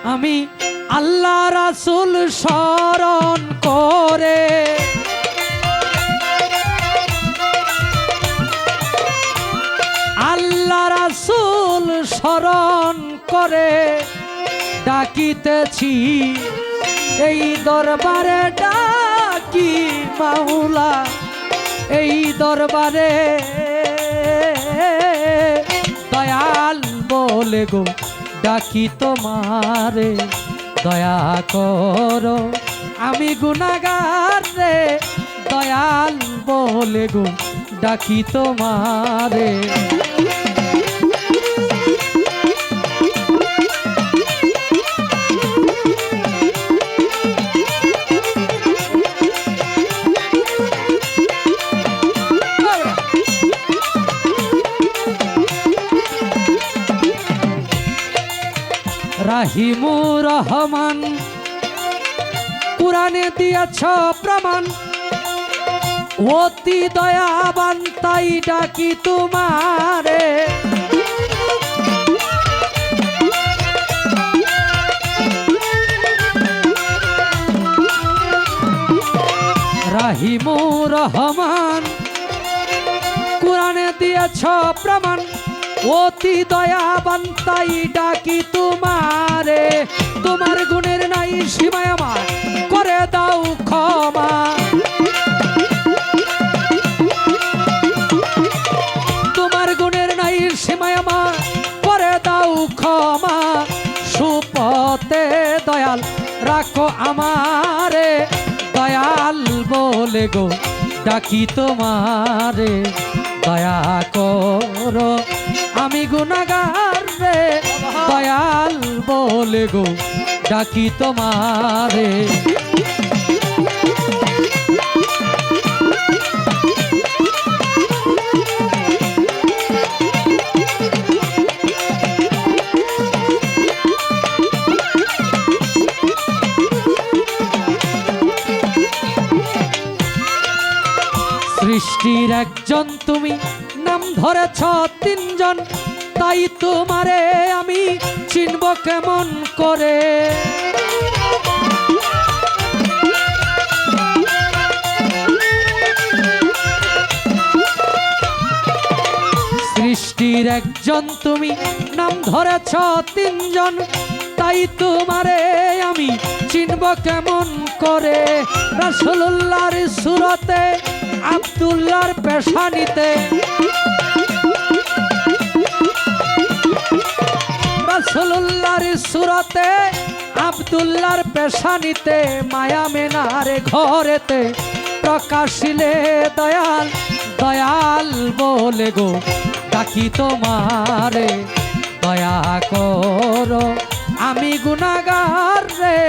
আমি আল্লাহ রাসূল স্মরণ করে আল্লাহ রাসূল স্মরণ করে ডাকিতেছি এই দরবারে ডাকি মাওলা এই দরবারে দয়াল বলে গো ডাকি তোমারে দয়া করো আমি গুনাহগার রে দয়াল বলে গো ডাকি তোমারে রাহিমুর রহমান কুরআনে দিয়েছ প্রমাণ অতি দয়াবান তাই ডাকি তোমারে রাহিমুর রহমান কুরআনে দিয়েছ প্রমাণ অতি দয়াবান তাই ডাকি তোমারে তোমার গুণের নাই সীমা আমার করে দাও ক্ষমা তোমার গুণের নাই সীমা আমার করে দাও ক্ষমা সুপথে দয়াল রাখো আমারে দয়াল বলে গো ডাকি তোমারে দয়া করো আমি গুনাহগার রে দয়াল বলে গো ডাকি তোমারে সৃষ্টির একজন তুমি নাম ধরেছ তিনজন তাই তোমারে আমি চিনব কেমন করে সৃষ্টির একজন তুমি নাম ধরেছ তিনজন তাই তোমারে আমি চিনব কেমন করে রাসূলুল্লাহর সুরতে আব্দুল্লাহর পেশানিতে রাসূলুল্লাহর সুরতে আব্দুল্লাহর পেশানিতে মায়া মেনারে ঘরেতে প্রকাশিলে দয়াল দয়াল বলে গো ডাকি তোমারে দয়া করো আমি গুনাহগার রে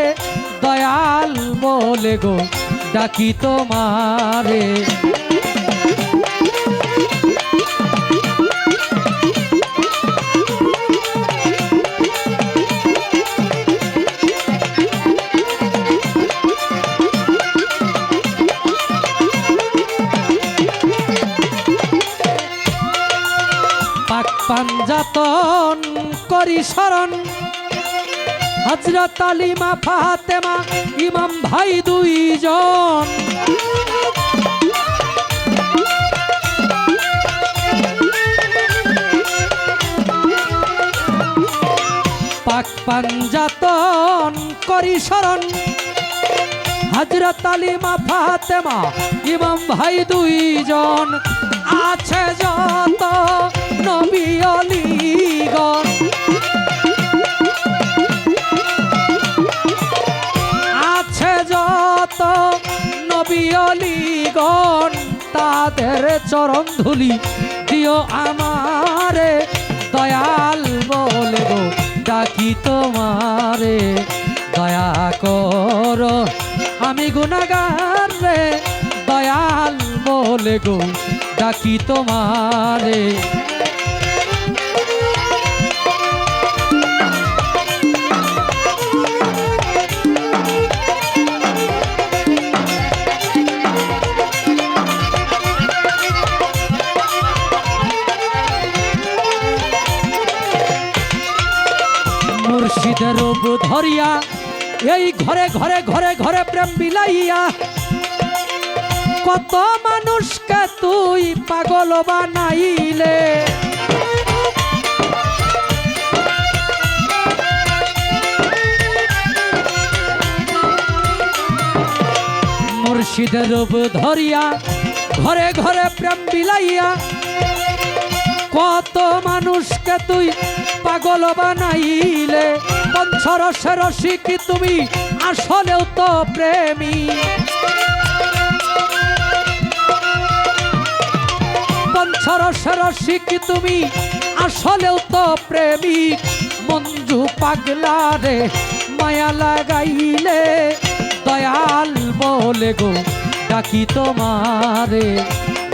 দয়াল বলে গো ডাকি তোমারে পাক পাঞ্জাতন করি শরণ হযরত আলী মা ফাতেমা ইমাম ভাই দুইজন পাক পাঞ্জাতন করি শরণ হযরত আলী মা ফাতেমা ইমাম ভাই দুইজন আছে যত নবী অলিগণ আছে যত নবী অলিগণ তাদের চরণ ধুলি দিও আমারে দয়াল বলে গো ডাকি তোমারে দয়া করো আমি গুনাহগার রে দয়াল বলে গো ডাকি তোমারে মুর্শিদের ধরিয়া এই ঘরে ঘরে ঘরে ঘরে প্রেম বিলাইয়া কত মানুষকে তুই পাগল বানাইলে। মুর্শিদের রূপ ধরিয়া ঘরে ঘরে প্রেম বিলাইয়া কত মানুষকে তুই পাগল বানাইলে। পঞ্চরসের রসিকি তুমি আসলেও তো প্রেমী। পঞ্চরসের রসিকি তুমি আসলেও তো প্রেমিক। মঞ্জু পাগলা রে মায়া লাগাইলে দয়াল বলে গো ডাকি তোমারে।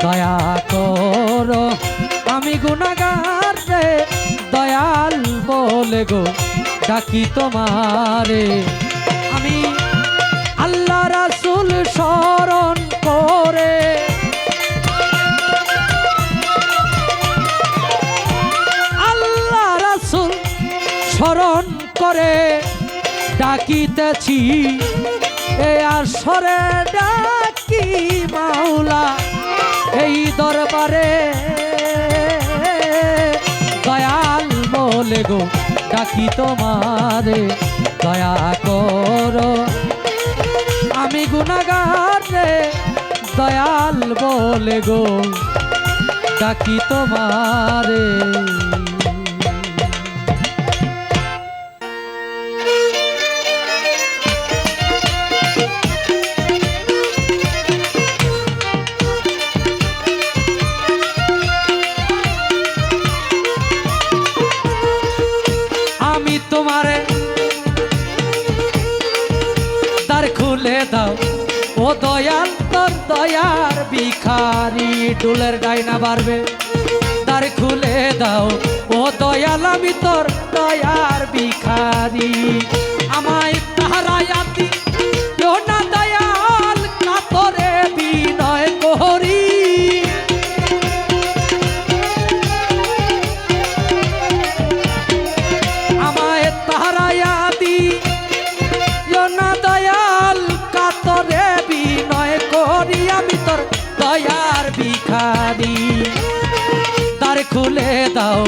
দয়া করো আমি গুনাহগার রে দয়াল বলে গো ডাকি তোমারে। আমি আল্লাহ রাসূল স্মরণ করে আল্লাহ রাসূল স্মরণ করে ডাকিতেছি এ আসরে ডাকি মাওলা এই দরবারে। দয়াল বলে গো ডাকি তোমারে। দয়া করো আমি গুনাহগার রে দয়াল বলে গো ডাকি তোমারে। তোমারে দ্বার খুলে দাও ও দয়াল তোর দয়ার ভিখারি। ডুলের ডাইনা বাড়বে দ্বার খুলে দাও ও দয়াল আমি তোর দয়ার ভিখারি। আমায় তাহারায়া দিও না দয়াল কাতরে বিনয় করি। দয়ার ভিখারি দ্বার খুলে দাও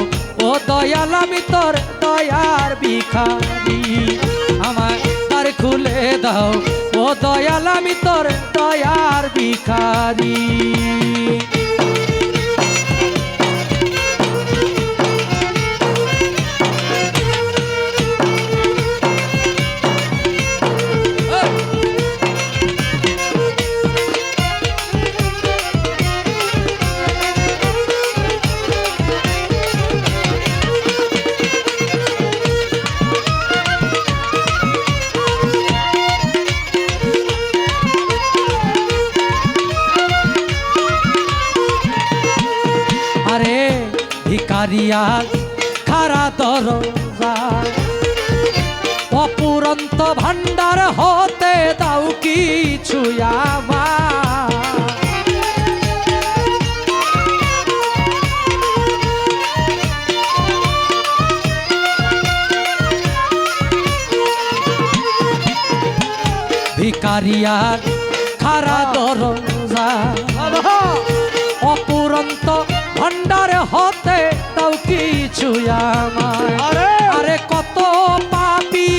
ও দয়াল আমি তোর দয়ার ভিখারি। আমায় দ্বার খুলে দাও ও দয়াল আমি তোর দয়ার ভিখারি। ভিখারিয়া খারা দরজা অপুরন্ত ভান্ডার হতে দাও কিছু আমার। ভিখারিয়া খারা দরজা অপুরন্ত ভান্ডারে হতে দাও কিছু আমায়। আরে কত পাপী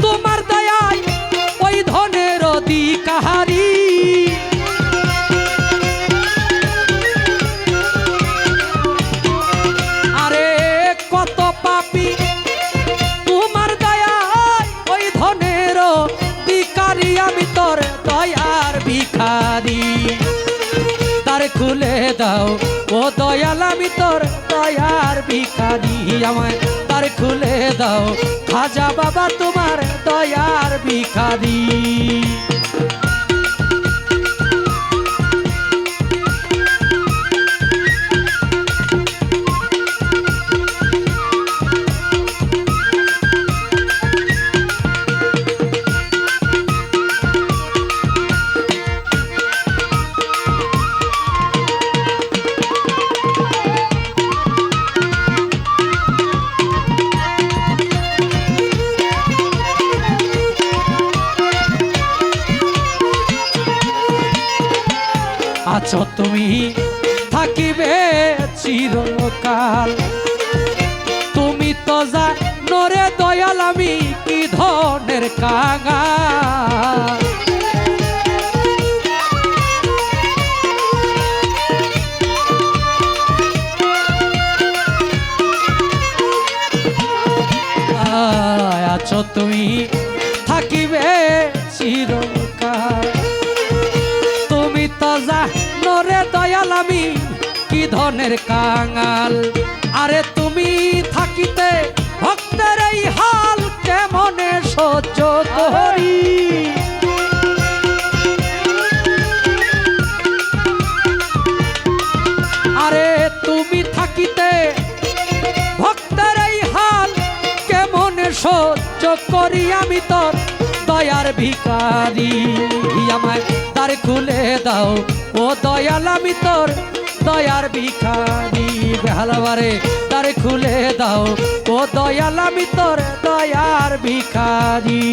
তোমার দয়ায় ওই ধনের অধিকারী। আরে কত পাপী তোমার দয়ায় ওই ধনের অধিকারী। আমি তোর দয়ার ভিখারি দ্বার খুলে দাও ও দয়াল আমি তোর দয়ার ভিখারি। আমায় দ্বার খুলে দাও খাজা বাবা তোমার দয়ার ভিখারি। আছো তুমি থাকিবে চিরকাল। তুমি তো জানো রে দয়াল আমি কি ধনের কাঙাল। আছো তুমি থাকিবে চিরকাল। তুমি তো জানো রে দয়াল আমি কি ধনের কাঙাল। আরে তুমি থাকিতে ভক্তের এই হাল কেমনে সহ্য করি। আরে তুমি থাকিতে ভক্তের এই হাল কেমনে সহ্য করি। আমি তোর দয়ার ভিখারি, আমায় দ্বার খুলে দাও ও দয়াল আমি তোর দয়ার ভিখারি। বেহালাবারে দ্বার খুলে দাও ও দয়াল আমি তোর দয়ার ভিখারি।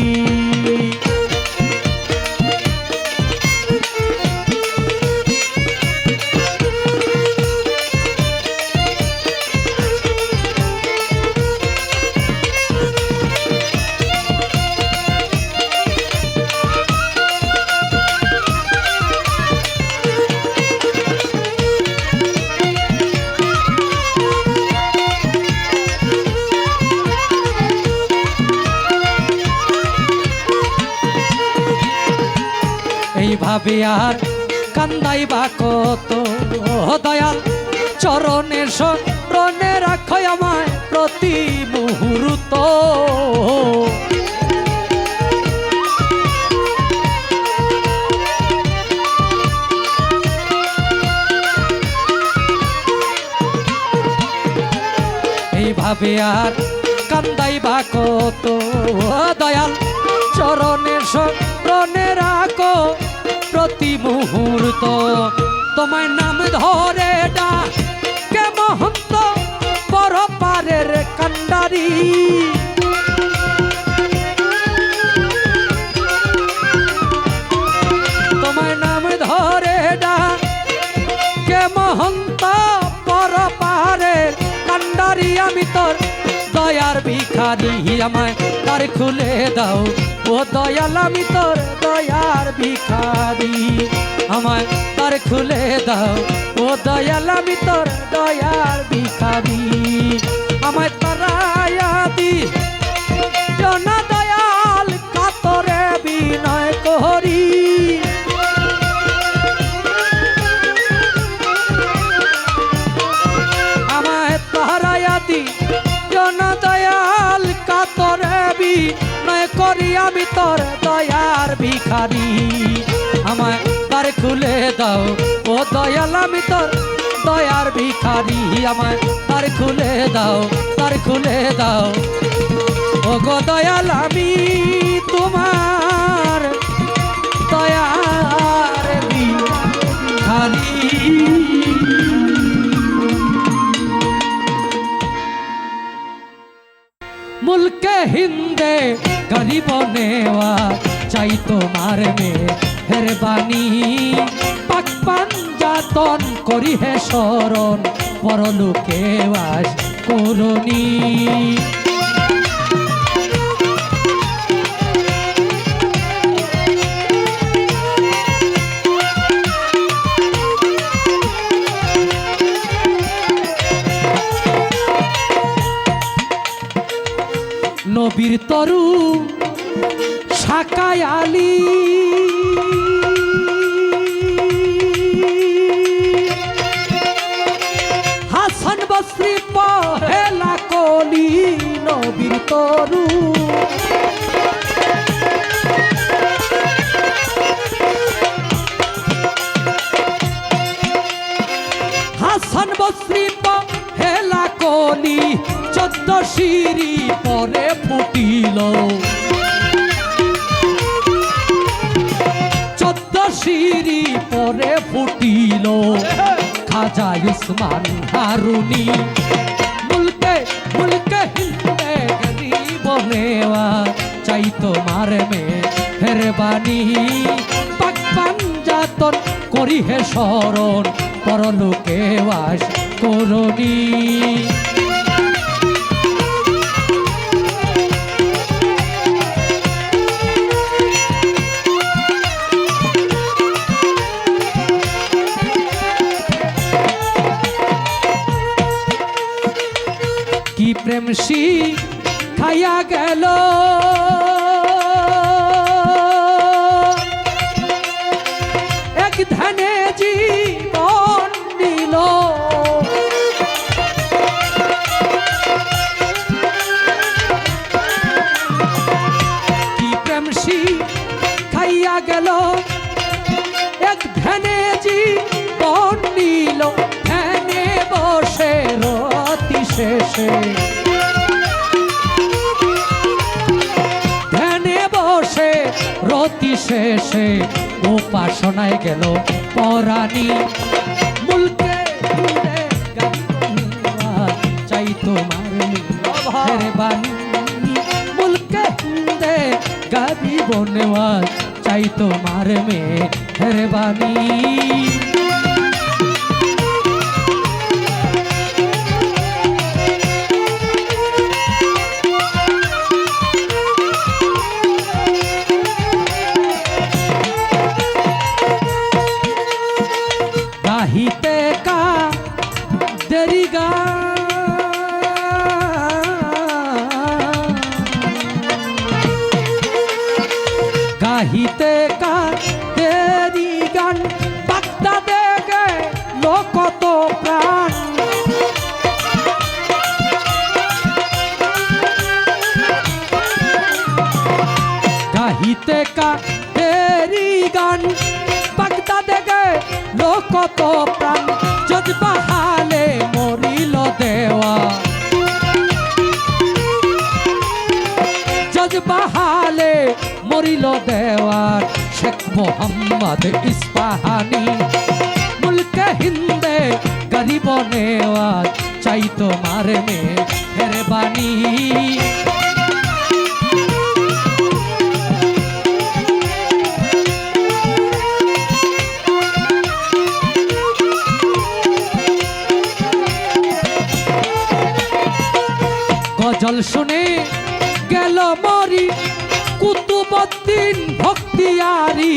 এইভাবে আর কান্দাইবা কত দয়াল চরণে শরণে রাখো আমায় প্রতি মুহূর্ত। এইভাবে আর কান্দাইবা কত দয়াল চরণে শরণে রাখো প্রতি মুহূর্ত। তোমার নাম ধরে ডাকে মহন্ত পরপারের কান্ডারি। তোমার নাম ধরে ডাকে মহন্ত পরপারের কান্ডারি। আমি তোর দয়ার ভিখারি, আমায় দ্বার খুলে দাও ও দয়াল আমি তোর দয়ার ভিখারি। আমায় দ্বার খুলে দাও ও দয়াল আমি তোর দয়ার ভিখারি। আমায় তারায়া দি জনা দয়াল কাতরে বিনয় করি। আমায় তারায়া দি জনা দয়াল কাতরে বিনয় করি। আমি তোর দয়ার ভিখারি, আমায় দ্বার খুলে দাও ও দয়াল আমি তোর দয়ার ভিখারি। আমায় দ্বার খুলে দাও, দ্বার খুলে দাও ও গো দয়াল আমি তোমার দয়ার ভিখারি। মুলকে হিন্দে গরিব নেওয়া চাই তোমার মেহেরবানি। পাক পাঞ্জাতন করি হে শরণ পরলোকে বাস করুনি। নবীর তরু শাকায় আলী হাসান বসরি পহেলা কলি। নবীর তরু হাসান বসরি পহেলা কলি। 14 সিঁড়ি পরে ফুটিল, 14 সিঁড়ি পরে ফুটিল খাজা উসমান হারুনি। মুলকে মুলকে হিন্দে গরিব নেওয়া চাই তোমার মেহেরবানি। পাক পাঞ্জাত চিন্তন করি হে শরণ পরলোকে বাস করণী। কি প্রেম খাইয়া গেল এক ধ্যানে জীবন দিল। কি প্রেম খাইয়া গেল এক ধ্যানে জীবন দিল। ধ্যানে বসে রতি শেষে রতি শেষে উপাসনায় গেল পরাণী। মুলকে চাই তোমার মেহরবানি। মুলকে গাবি বনওয়াজ চাই তোমার মেহরবানি। গাহিতে কা দেরি গাহিতে কা দেরি গান বাগদা দেগে লোকত প্রাণ। গাহিতে কা দেরি গান বাগদা দেগে লোকত প্রাণ। যজবাহালে মরিল দেওয়া যজবাহালে মরিল দেওয়ার শেখ মোহাম্মদ ইস্পাহানি। মুলকে হিন্দে গরিব নেওয়ার চাই তোমার মেহরবানি। গজল শুনে গেল মরি কুতুবউদ্দিন ভক্তিয়ারি।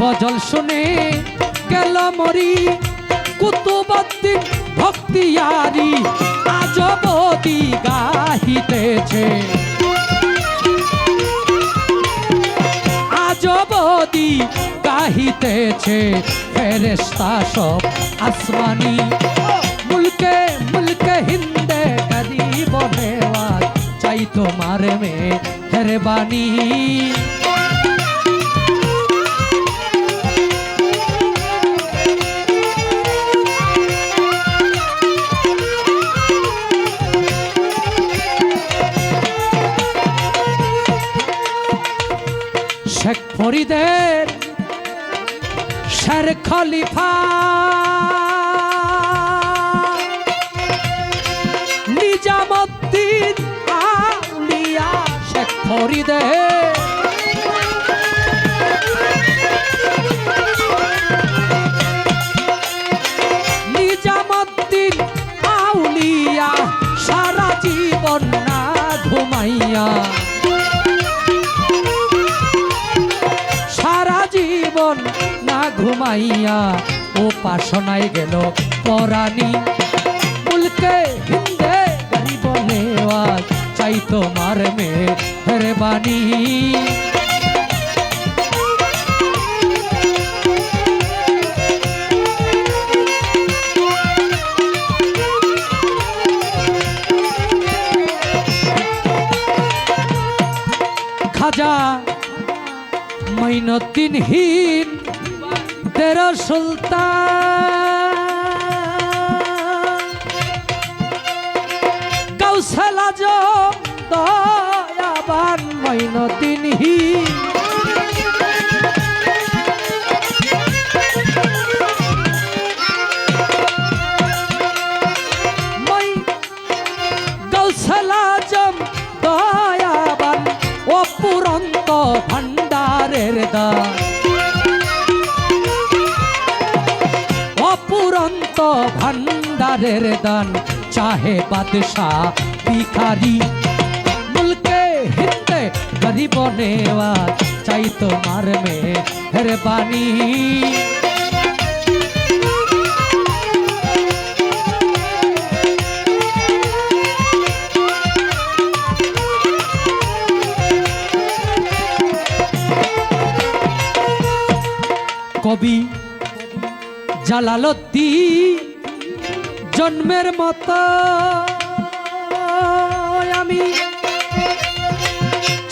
গজল শুনে গেল মরি কুতুবউদ্দিন ভক্তিয়ারি। আজবদি গাহিতেছে আজবদি গাহিতেছে ফেরেশতা সব আসমানি। মুলকে মুলকে হিন্দে গরিব নেওয়াজ চাই তোমার মেহরবানি। শেখ ফরিদের শের খলিফা নিজামুদ্দিন আউলিয়া। শেখ ফরিদের নিজামুদ্দিন আউলিয়া সারা জীবন না ঘুমাইয়া জীবন না ঘুমাইয়া উপাসনায় গেল পরাণী। মুলকে হিন্দে গরিব নেওয়াজ চাই তোমার মেহরবানি। খাজা মাইনুদ্দিন হিন তেরো সুলতান কাউসাল আজম দয়াবান মাইনুদ্দিন হিন। কাউসাল আজম भंडारेर दान चाहे बादशाह भिखारी मुल्के हिंदे गरीब नेवाज चाही तुम्हार मेहरबानी कवि জালালউদ্দিন জন্মের মতো আমি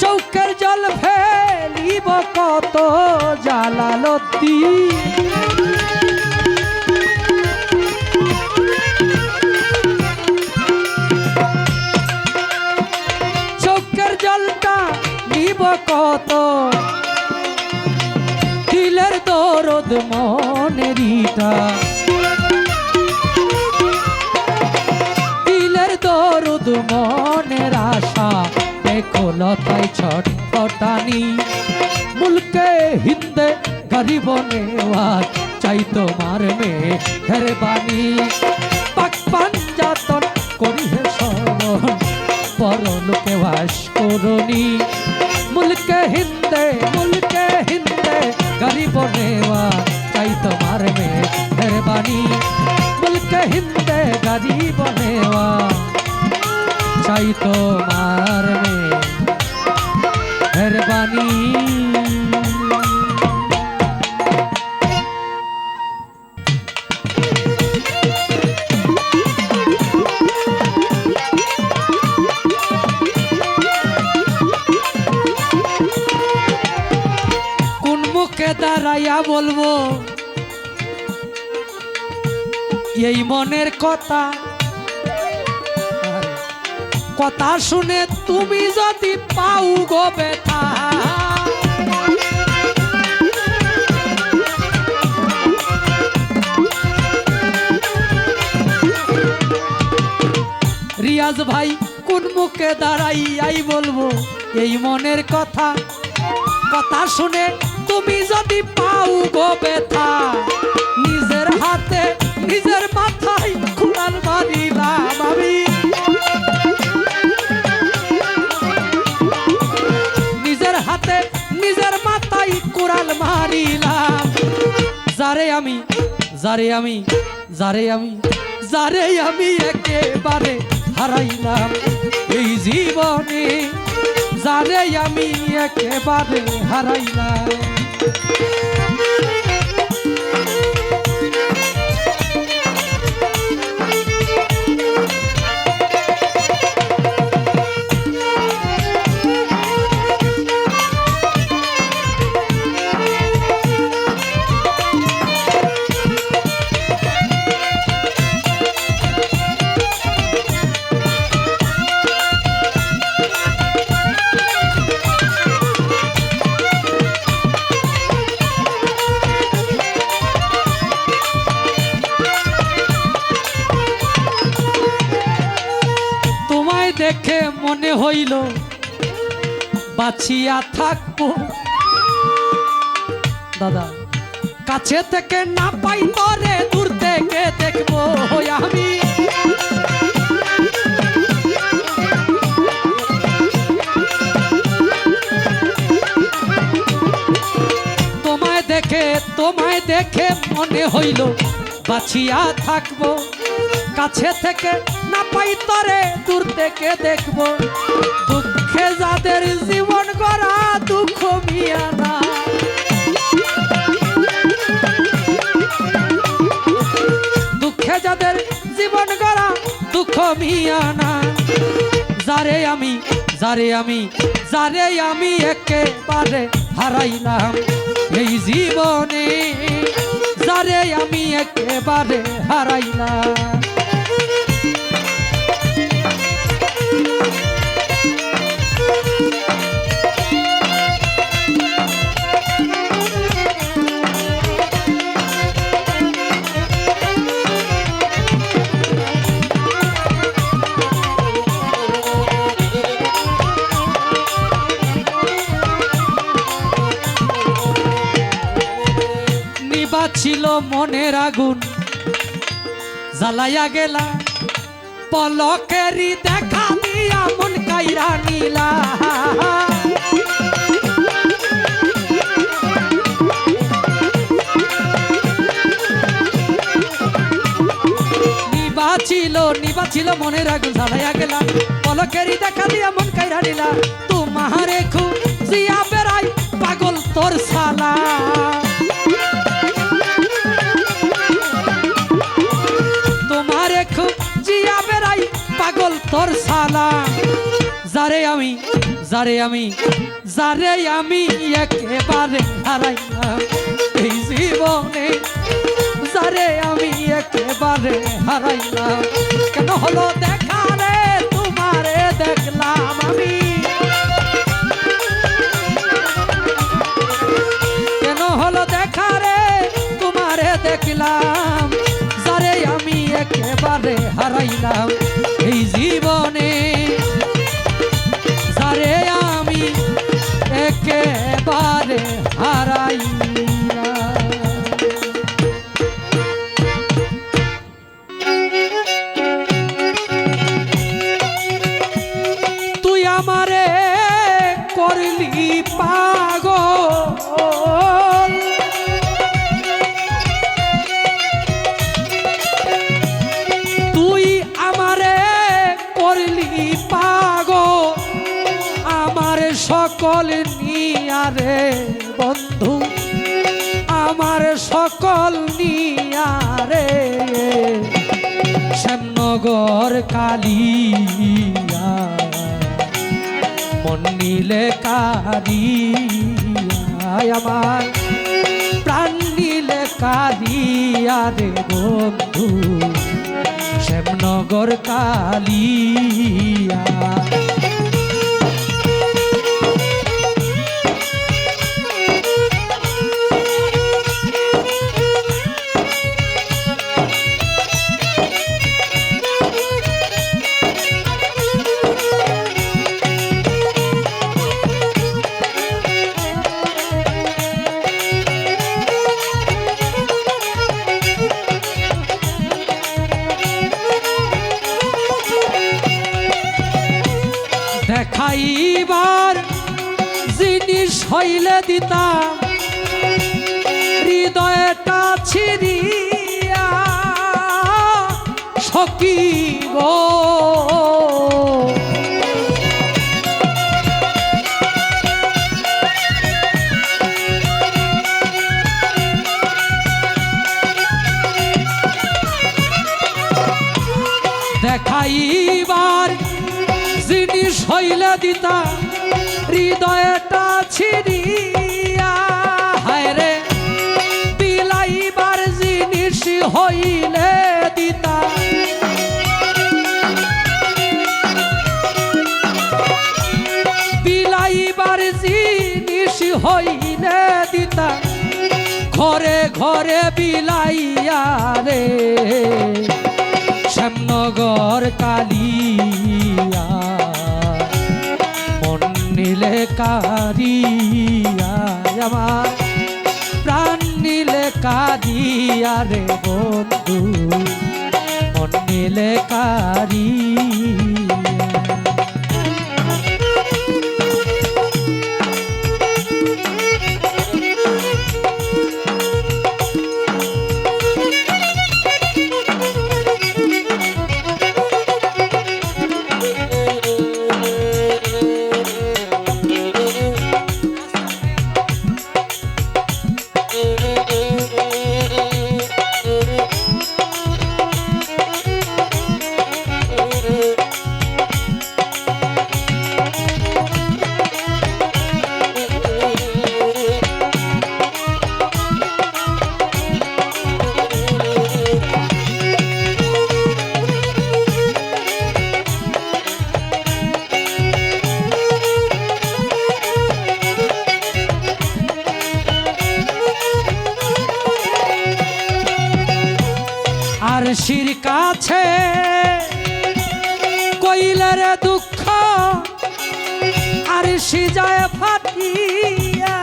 চৌকের জল ফেলিব কত জালালউদ্দিন চৌকের জলটা নিব কত দিলের দরদ মনেরিটা দিলের দরদ মনের আশা দেখো লতাই ছটফটানি মুলকে হিন্দে গরিব নেওয়াজ চাই তোমার মেহেরবানি পাক পাঞ্জাতন করি হে শরণ পরলোকে বাস করনি মুলকে হিন্দে गरीब नेवा चाही तुम्हार मेहरबानी मुल्क हिंद गरीब नेवा चाही तुम्हार मेहरबानी দাঁড়াইয়া বলবো এই মনের কথা কথা শুনে তুমি যদি পাও গো ব্যথা রিয়াজ ভাই কোন মুখে দাঁড়াইয়াই বলবো এই মনের কথা কথা শুনে তুমি যদি পাও গো ব্যথা নিজের হাতে নিজের মাথায় কুড়াল মারিলাম আমি নিজের হাতে নিজের মাথায় কুড়াল মারিলাম যারে আমি একেবারে হারাইলাম এই জীবনে যারে আমি একেবারে হারাইলাম দেখে মনে হইল বাঁচিয়া থাকবো দাদা কাছে থেকে না পাই তরে দূর থেকে দেখবো আমি তোমায় দেখে মনে হইল বাঁচিয়া থাকবো কাছে থেকে না পাই তরে দূর থেকে দেখবো দুঃখে যাদের জীবন গড়া দুঃখ মিয়া না দুঃখে যাদের জীবন গড়া দুঃখ মিয়া না যারে আমি একেবারে হারাইলাম এই জীবনে যারে আমি একেবারে হারাইলাম ছিল মনের আগুন জ্বালাইয়া গেলা পলকেরি দেখা দিয়া মন কাইরা নীলা নিবাছিল মনের আগুন জ্বালাইয়া গেলা পলকেরি দেখা দিয়া মন কাইরা নীলা তোমারে খুঁজিয়া বেড়াই পাগল তোর সালা তোমারে খুঁজিয়া বেড়াই পাগল তোর সালা যারে আমি একেবারে হারাইলাম এই জীবনে যারে আমি একেবারে হারাইলাম কেন হলো দেখা রে তোমারে দেখলাম আমি কেন হলো দেখা রে তোমারে দেখলাম যারে আমি একেবারে হারাইলাম এই জীবনে যারে আমি একেবারে হারাইলাম তুই আমারে করলি পাগল তুই আমারে করলি পাগল আমার সকল নিয়ারে বন্ধু আমার সকল নিয়ারে শ্যামনগর কালিয়া মন নীলে কারিয়া আমার প্রাণ নীলে কারিয়া রে বন্ধু শ্যামনগর কালিয়া দেখাইবার জিনিস হইলে দিতাম হৃদয়টা ছিড়িয়া সখী গো দেখাইবার জিনিস হইলে দিতা হৃদয়টা ছিড়িয়া হায় রে বিলাইবার জিনিস হইলে দিতা বিলাইবার জিনিস হইলে দিতা ঘরে ঘরে বিলাইয়া রে শ্যামনগর কালিয়া মন নীলে কারিয়া আমার প্রাণ নীলে কারিয়া রে বন্ধু মন নীলে কারিয়া আরশির কাছে কইলের দুঃখ আরশি যায় ফাটিয়া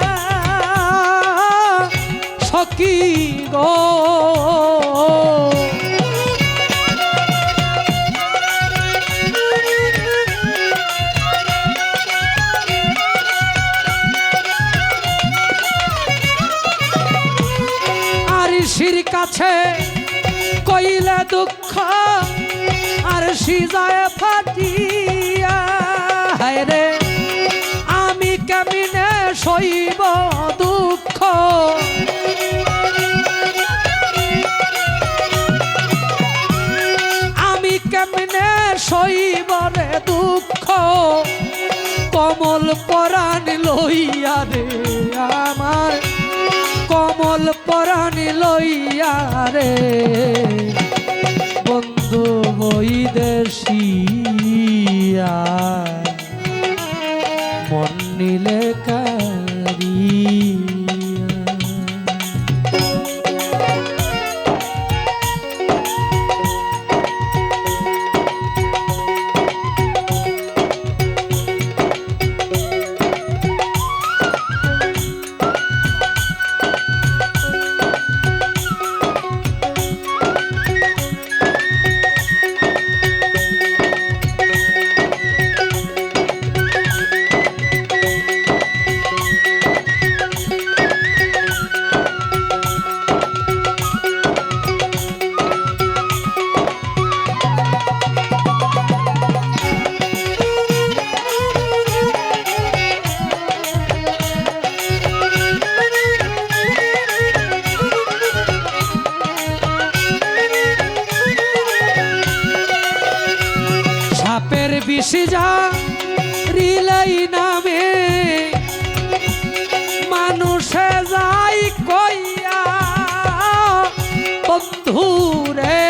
সখী গো দুঃখ আর সিজায় ফাটিয়া, হায় রে আমি কেমনে সইব দুঃখ, আমি কেমনে সইব রে দুঃখ, কমল পরাণ লইয়া রে আমার, কমল পরাণ লইয়া রে বন্ধু বৈদেশিয়া, মন নিলে কারিয়া। বিষ যা রিলাই নামে মানুষে যাই কইয়া বন্ধুরে,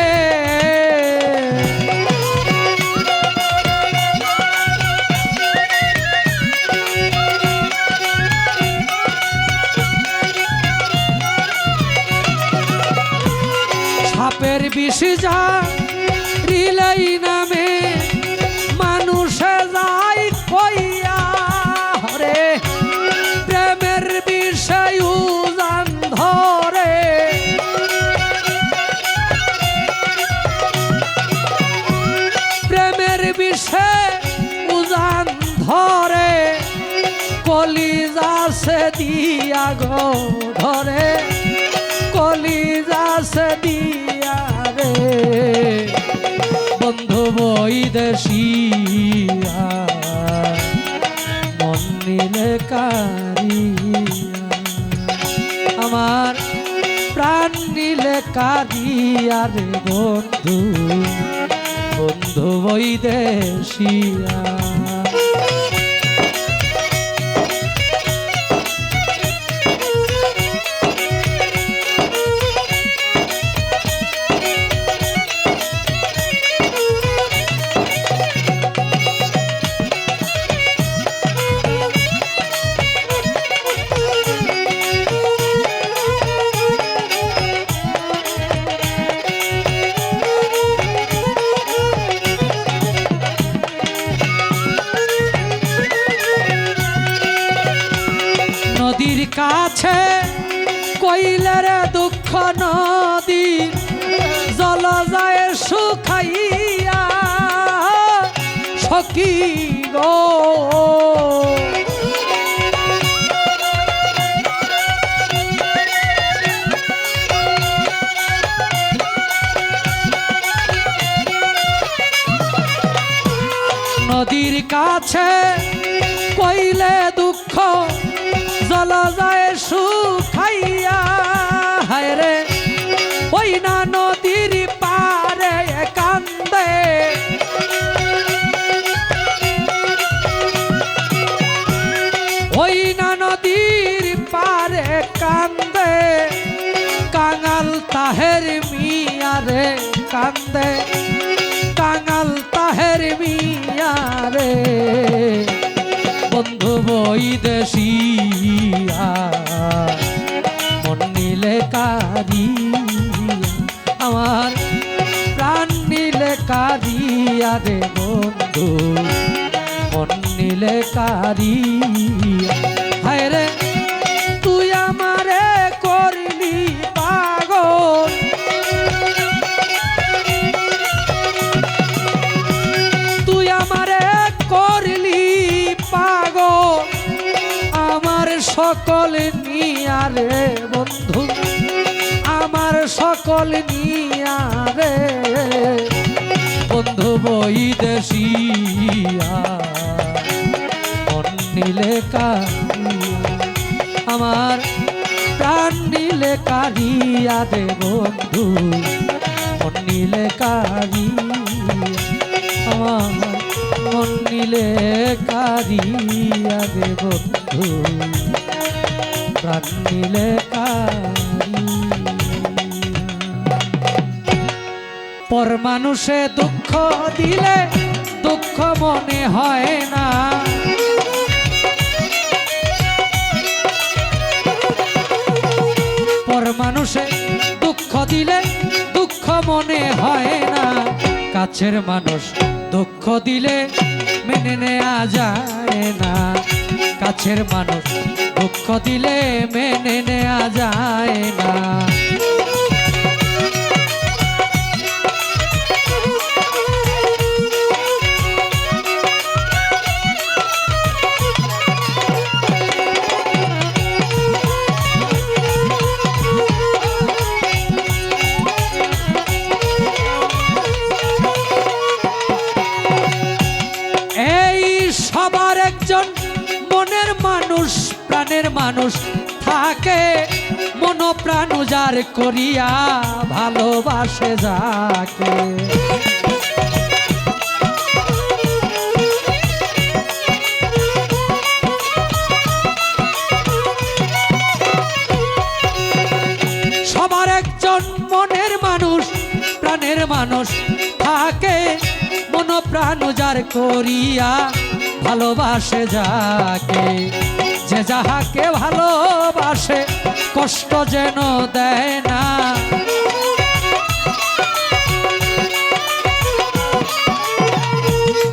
সাপের বিষ যা রিলাই নামে মানুষে যাই কইয়া, হরে প্রেমের বিষয় উজান ধরে, প্রেমের বিষয় উজান ধরে, কলিজা সে দিয়া গো ধরে, কলিজা সে দিয়া রে বন্ধু বৈদেশিয়া, মন নিলে কারিয়া, আমার প্রাণ নিলে কারিয়া রে বন্ধু, বন্ধু বৈদেশিয়া। নদীর কাছে কইলের দুঃখ নদী জল যায় শুকাইয়া, সখী গো নদীর কাছে কইলে দুঃখ জল যায় শুকাইয়া, হায় রে ওই না নদীর পারে কান্দে, ওই না নদীর পারে কান্দে, কাঙাল তাহের মিয়া রে কান্দে, কাঙাল তাহের মিয়া রে বন্ধু বৈদেশিয়া, মন নিলে কারিয়া, আমার প্রাণ নিলে কারিয়া রে বন্ধু, মন নিলে কারিয়া, হায় রে তুই আমারে করলি পাগল, তুই আমারে করলি পাগল, আমার সকল নিয়া রে বন্ধু, আমার সকল নিয়া রে বন্ধু বৈদেশিয়া মন নিলে কারিয়া আমার প্রাণ নিলে কারিয়া রে বন্ধু মন নিলে কারিয়া আমার মন নিলে কারিয়া রে বন্ধু প্রাণ নিলে পর মানুষে দুঃখ দিলে দুঃখ মনে হয় না পর মানুষে দুঃখ দিলে দুঃখ মনে হয় না কাছের মানুষ দুঃখ দিলে মেনে নেওয়া যায় না কাছের মানুষ দুঃখ দিলে মেনে নেওয়া যায় না সবার একজন মনের মানুষ প্রাণের মানুষ থাকে মন প্রাণ উজাড় করিয়া ভালোবাসে যাকে সবার একজন মনের মানুষ প্রাণের মানুষ থাকে মন প্রাণ উজাড় করিয়া ভালোবাসে যাকে যে যাহাকে ভালোবাসে কষ্ট যেন দেয় না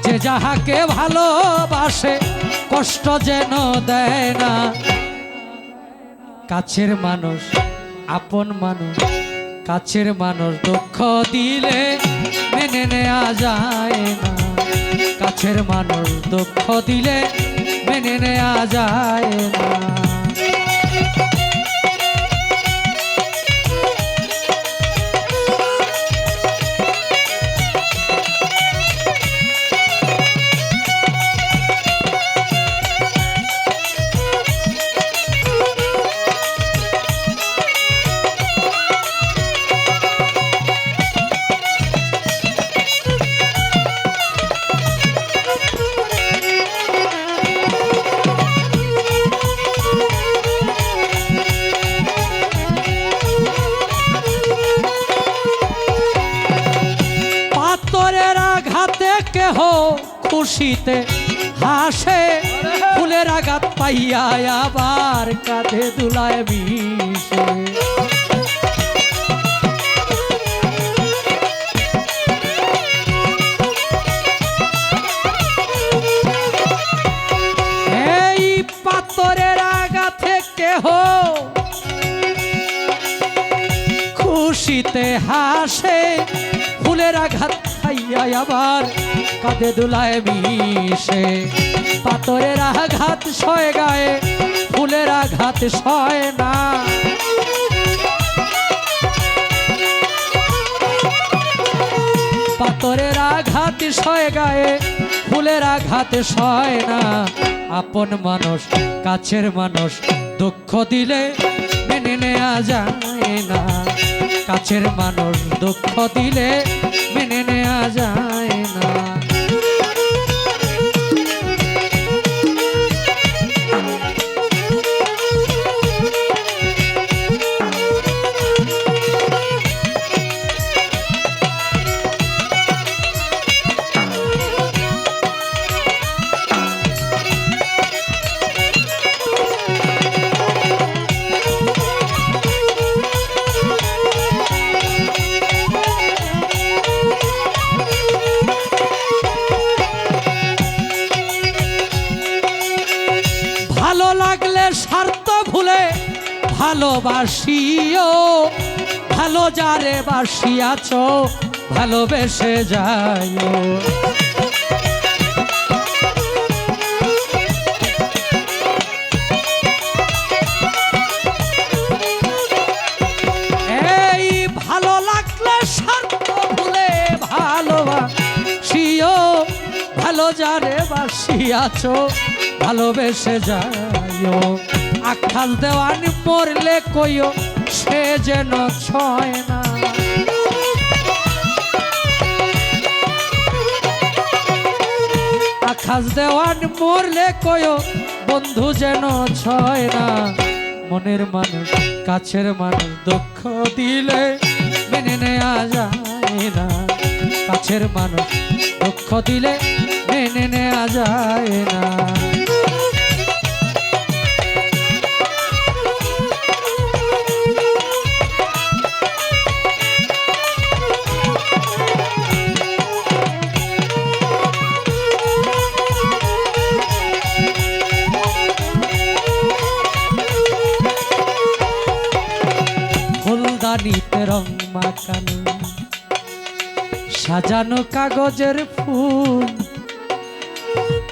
যে যাহাকে ভালোবাসে কষ্ট যেন দেয় না কাছের মানুষ আপন মানুষ কাছের মানুষ দুঃখ দিলে মেনে নেওয়া যায় না কাছের মানুষ দুঃখ দিলে মেনে নেওয়া যায় না কেহ খুশিতে হাসে ফুলের আঘাত পাইয়া আবার কাঁধে দুলায় মিশে এই পাথরের আঘাতে কেহ খুশিতে হাসে ফুলের আঘাত খাইয়া আবার কাঁধে দুলায় মিশে পাথরের আঘাত সয় গায়ে ফুলের আঘাত সয় না পাথরের আঘাত সয় গায়ে ফুলের আঘাত সয় না আপন মানুষ কাছের মানুষ দুঃখ দিলে মেনে নেওয়া যায় না কাছের মানুষ দুঃখ দিলে মেনে নেওয়া যায় না ভালো লাগলে স্বার্থ ভুলে ভালোবাসিও ভালো যারে বাসিয়াছ ভালোবেসে যাইও এই ভালো যারে বাসিয়াছ ভালোবেসে যাইও আখাল দেওয়ান মরলে কইও সে যেন ছয় না আখাল দেওয়ান মরলে কইও বন্ধু যেন ছয় না মনের মানুষ কাছের মানুষ দুঃখ দিলে মেনে নেওয়া যায় না কাছের মানুষ দুঃখ দিলে মেনে নেওয়া যায় না ফুলদানিতে রং মাখানো সাজানো কাগজের ফুল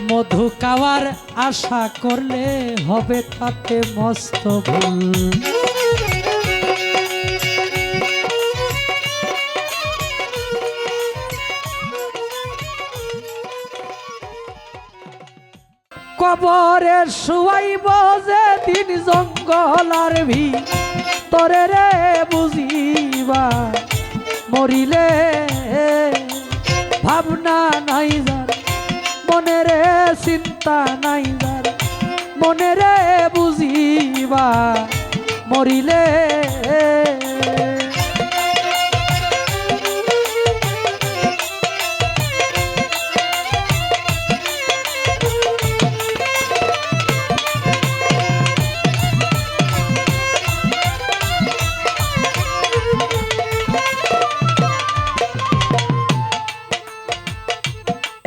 মধু খাওয়ার আশা করলে হবে তাতে মস্ত ভুল কবরে শুয়াইব যে দিন জঙ্গল আর ভিতরে রে বুঝিবা মরিলে ভাবনা নাই যার মনে রে চিন্তা নাই যার মনে রে বুঝিবা মরিলে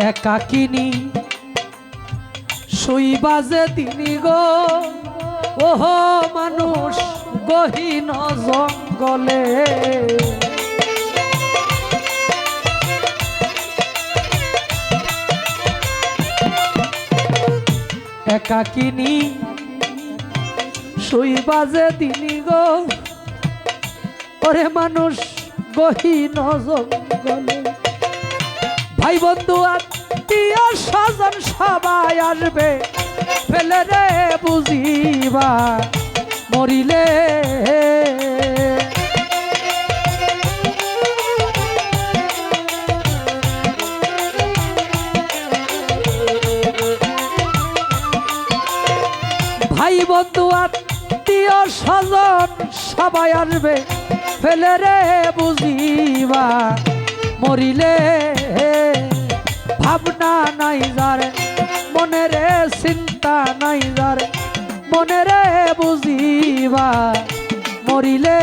একাকিনী শুইবা যে তিনি গো ওহ মানুষ গহীন জঙ্গলে একাকিনী শুইবা যে তিনি গো ওরে মানুষ গহীন জঙ্গলে ভাই বন্ধু আত্মীয় স্বজন সবাই আসবে ফেলে রে বুঝিবা মরিলে ভাই বন্ধু আত্মীয় স্বজন সবাই আসবে ফেলে রে বুঝিবা মরিলে ভাবনা নাই যার মনে রে চিন্তা নাই যার মনে রে বুঝিবা মরিলে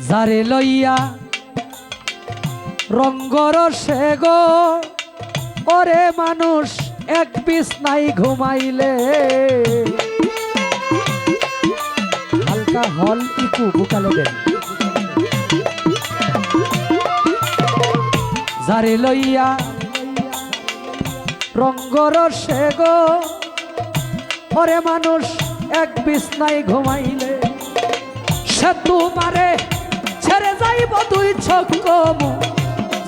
যারে লইয়া রঙ্গরসে গো ওরে মানুষ এক বিছনাই ঘুমাইলে হালকা হল ইকু বুকালে দেন যারে লইয়া রঙ্গরসে গো ওরে মানুষ এক বিছনাই ঘুমাইলে সে তোমারে ছেড়ে যাইব তুই চোখ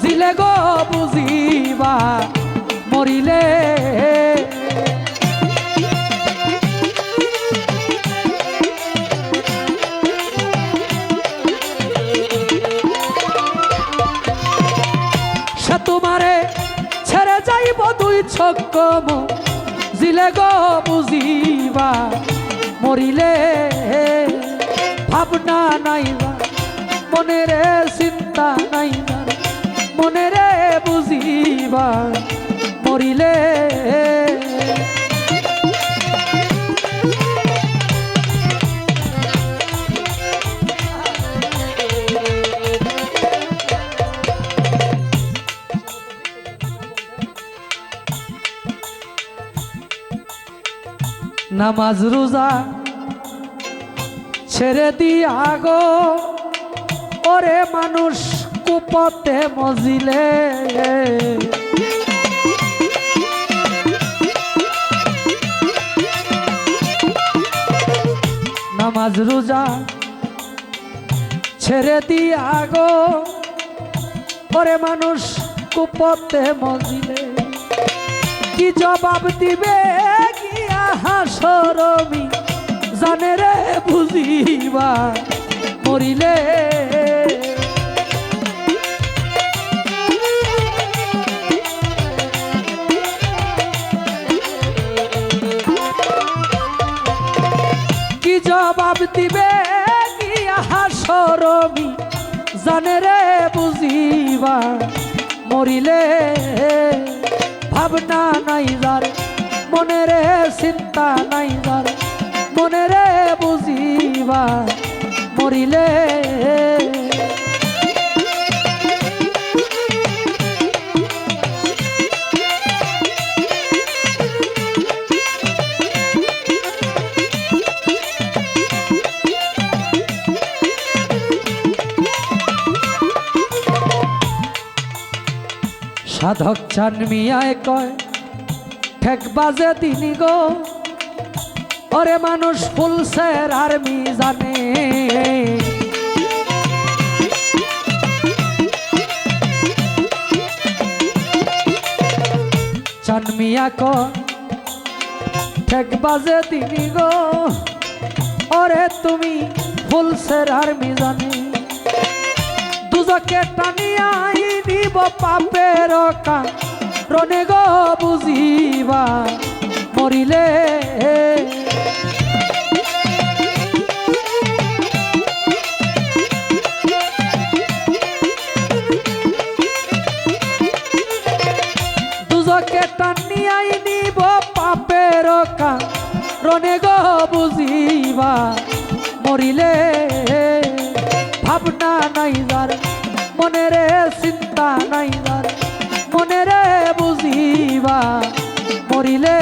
জিলে গো বুঝিবা মরিলে সে তোমারে ছেড়ে যাইব তুই চোখ জিলে গো বুঝিবা মরিলে ভাবনা নাই মনে রে চিন্তা নাই মনে রে বুঝিবা মরিলে নামাজ রোজা ছেড়ে দিয়া গো ওরে মানুষ কুপতে মজিলে নামাজ রোজা ছেড়ে দিয়া গো ওরে মানুষ কুপতে মজিলে কি জবাব দিবে গিয়া হাসরমি জানে রে বুঝিবা মরিলে কি জবাব দিবে গিয়া হাসরমি জানে রে বুঝিবা মরিলে ভাবনা নাই যার মনে রে চিন্তা নাই যার মনে রে বুঝিবা মরিলে সাধক চান মিয়ায় কয় ঠেক বাজে তিনি গো ওরে মানুষ ফুলসের আর্মি জানে চান মিয়া কয় ঠেক বাজে তিনি গো ওরে তুমি ফুলসের আর্মি জানে দুজকে টানিয়াই নিব পাপের রনে গো বুঝিবা মরিলে দুজকে টানিয়াই নিব পাপের রনে গো বুঝিবা মরিলে ভাবনা নাই যার মনে রে চিন্তা নাই যার মনে রে বুঝিবা মরিলে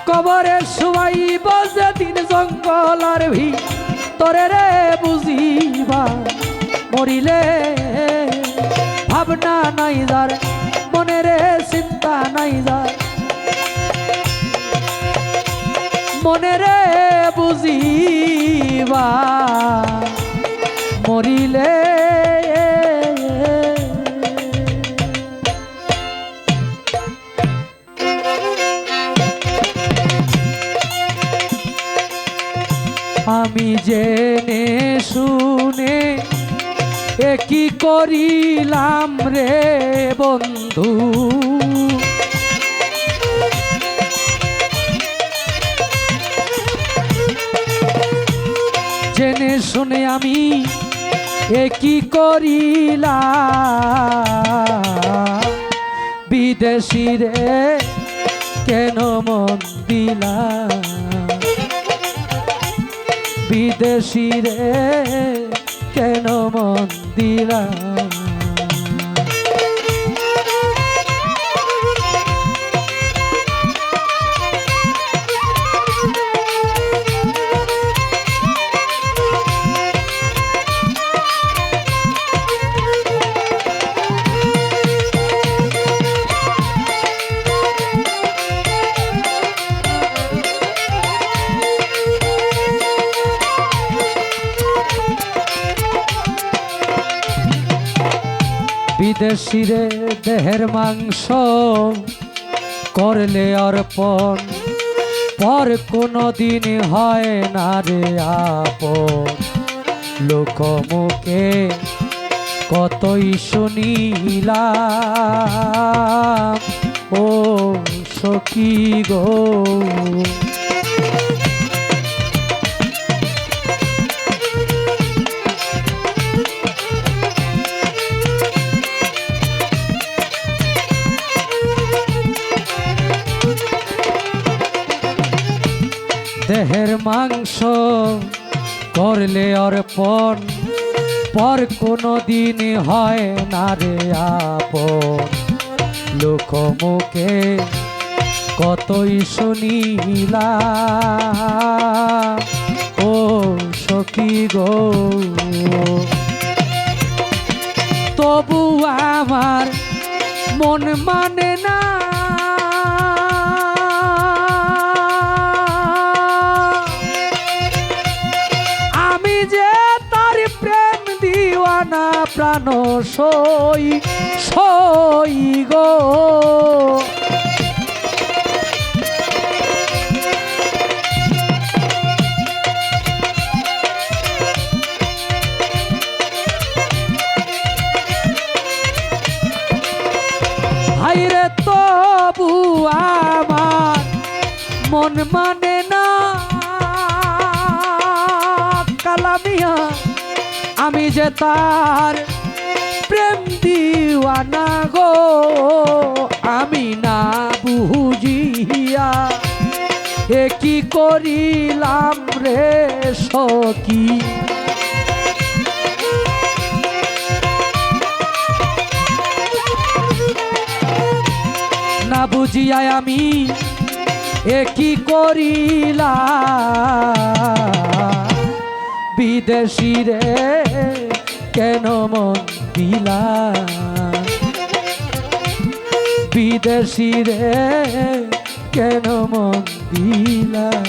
কবরে শুয়াইব যেদিন জঙ্গল আর ভিতরে রে বুঝিবা মরিলে ভাবনা নাই যার মনে রে চিন্তা নাই যার মনে রে বুঝিবা মরিলে আমি জেনে শুনে কি করিলাম রে বন্ধু জেনে শুনে আমি কি করিলাম বিদেশি রে কেন মন দিলাম বিদেশি রে কেন মন দিলাম বিদেশিরে দেহের মাংস করলে অর্পণ পর কোনো দিন হয় না রে আপন লোকমুখে কতই শুনিলাম ও সখী গো দেহের মাংস করলে অর্পণ পর কোনো দিন হয় না রে আপন, লোক মুখে কতই শুনিলা ও সখী গো। তবু আমার মন মানে না, আমি যে তার প্রেম দিওয়ানা প্রাণ সই সই গো। হাইরে তবু আমার মন মানে না, কালামিয়া আমি যে তার প্রেম দিওয়ানা গো। আমি না বুঝিয়া এ কি করিলাম রে সখী, না বুঝিয়া আমি এ কি করিলাম। বিদেশি রে কেন মন দিলাম, বিদেশি রে কেন মন দিলাম।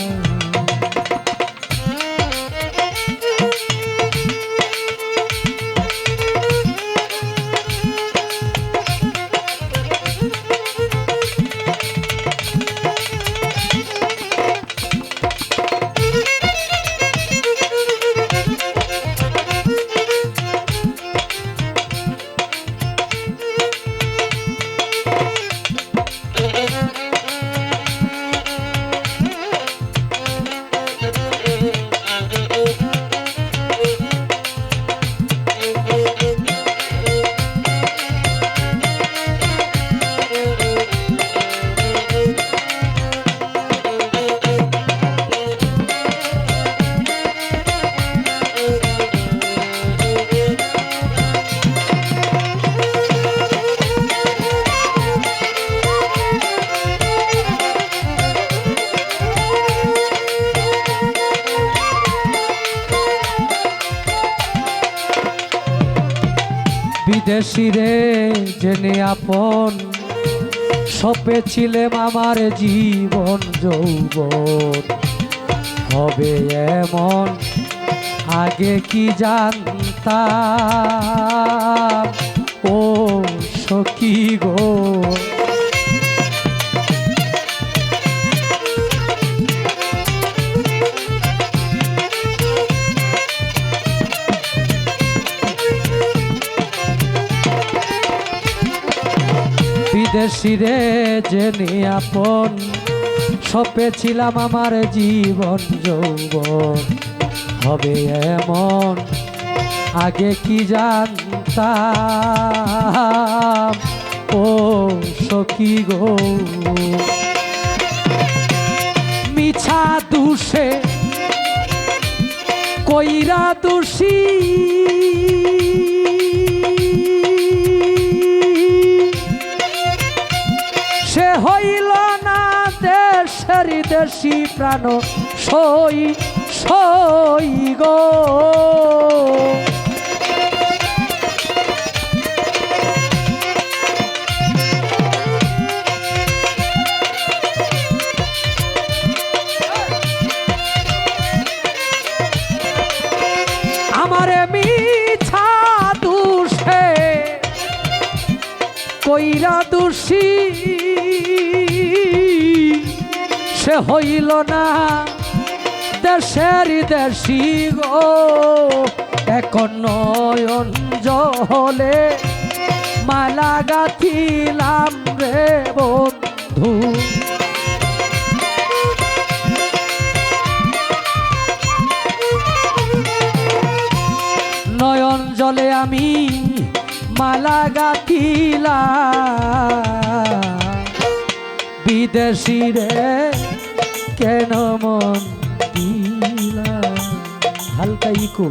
বিদেশি রে জেনে আপন, সপেছিলাম আমার জীবন যৌবন হবে এমন, আগে কি জানতাম ও সখী গো। বিদেশি রে জেনে আপন, সপেছিলাম আমার জীবন যৌবন হবে এমন, আগে কি জানতাম ও সখী গো। মিছা দুষে কইরা দোষী, সে হইল না দেশের দেশি প্রাণ সই সই গো। আমারে মিছা দুষে কইরা দোষী, সে হইল না দেশের দেশি গো। এখন নয়ন জলে মালা গাথিলাম রে বন্ধু, নয়ন জলে আমি মালা গাথিলাম। বিদেশি রে কেন মন দিলাম। হালকা ইকো।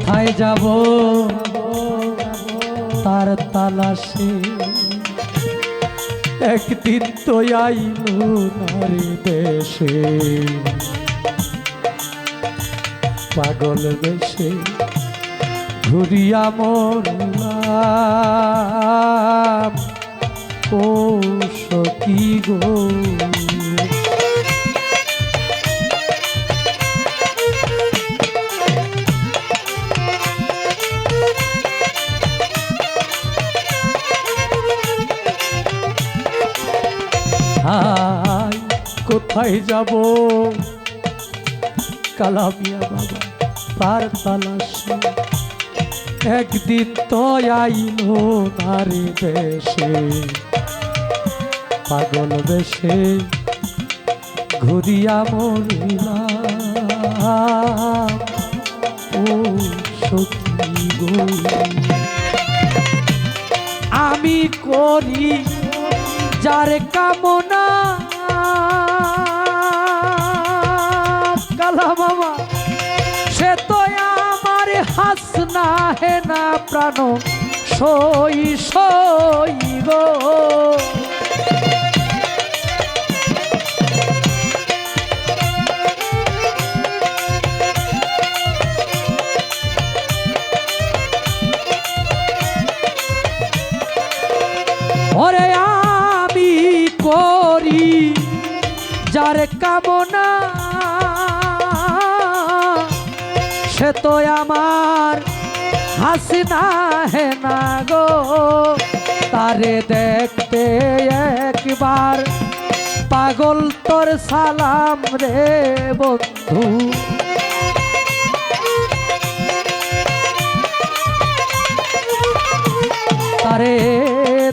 কোথায় যাব তার তালাশে, একদিন তো আইলো নারী দেশে, পাগল বেশে ঘুরিয়া মরলাম ও সখী গো। হায় কোথায় যাব কালামিয়া বাবা তার তালাশে, একদিন তো আইলো নারী দেশে, পাগল বেশে ঘুরিয়া মরিলাম ও সখী গো। আমি করি যার কামনা কালা বাবা, সে তো আমার হাসনা হে না প্রাণ সই সই গো। ওরে আমি করি যার কামনা, সে তো আমার হাসিনা হে না গো। তারে দেখতে একবার পাগল তোর সালাম রে বন্ধু, তারে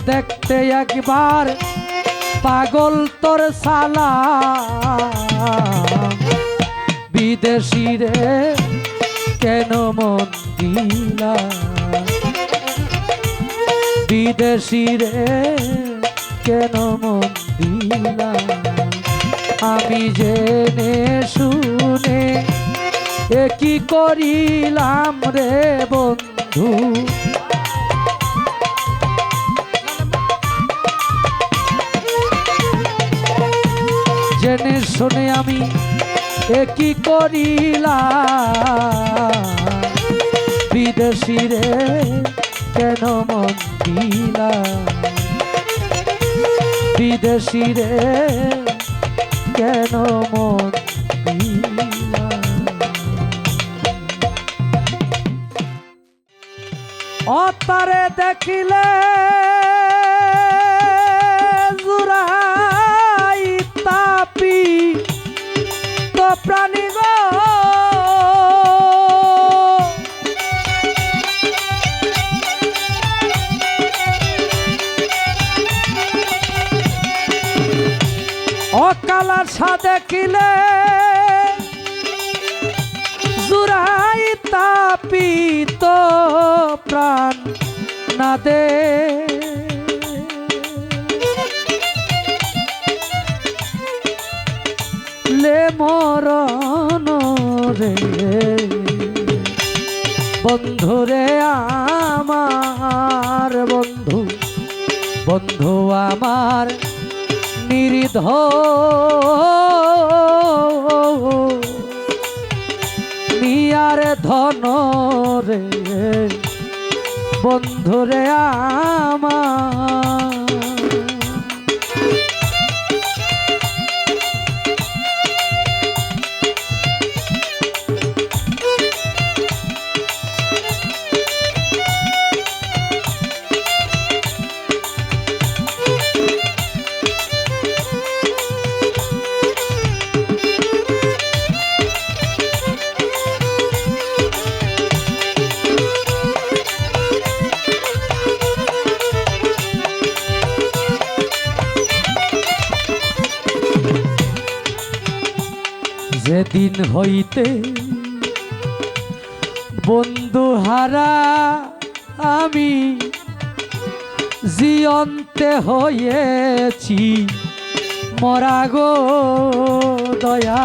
দেখতে একবার পাগল তোর সালাম। বিদেশি রে কেন মন দিলা, বিদেশি রে কেন মন দিলা, আমি জেনে শুনে কি করিলাম রে বন্ধু। জেনে শুনে আমি কি করিলাম, বিদেশি রে কেন মন দিলা, বিদেশি রে কেন মন দিলা। অতারে দেখিলে জুরাই তাপি তো প্রাণী গো, অকালার সা দেখিলে জুরাই তাপি তো প্রাণ না দে, লে মরণ রে বন্ধু রে আমার বন্ধু, বন্ধু আমার নিয়ার ধন রে বন্ধু রে আমার। যেদিন হইতে বন্ধু হারা আমি জিয়ন্তে হয়েছি মরা গো দয়া,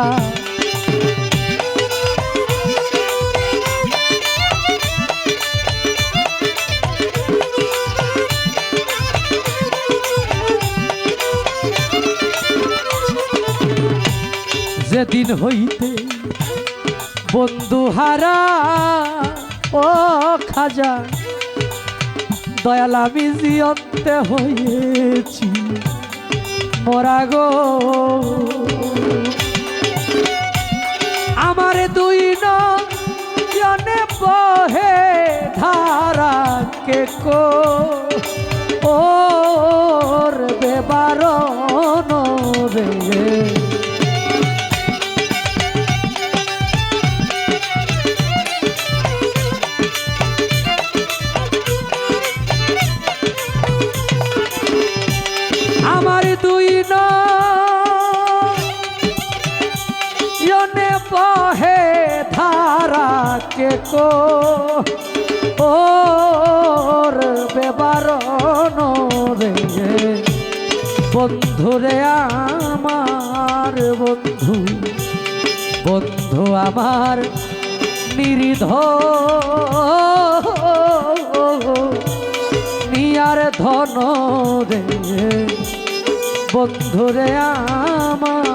দিন হইতে বন্ধু হারা ও খাজা দয়াল আমি জিয়ন্তে হয়েছি মরা গো আমার দুই নয়নে বহে ধারা কে কো ওর বেবারণ রে আমার দুই নয়নে বহে ধারা কে কো ওর বেবারণ রে বন্ধু রে আমার বন্ধু বন্ধু আমার নিরিধ নিয়ার ধন রে বন্ধু রে আমার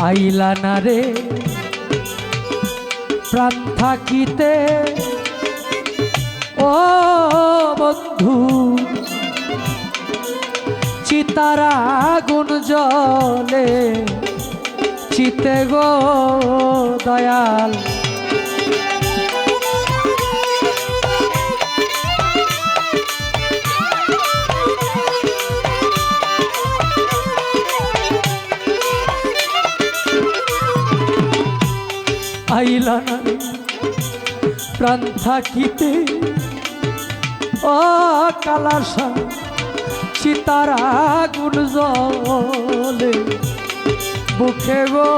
আইলা না রে প্রাণ থাকিতে ও বন্ধু চিতারা আগুন জলে চিতে গো দয়াল আইলা না প্রাণ থাকিতে ও কালাসা চিতারা আগুন জলে বুকে গো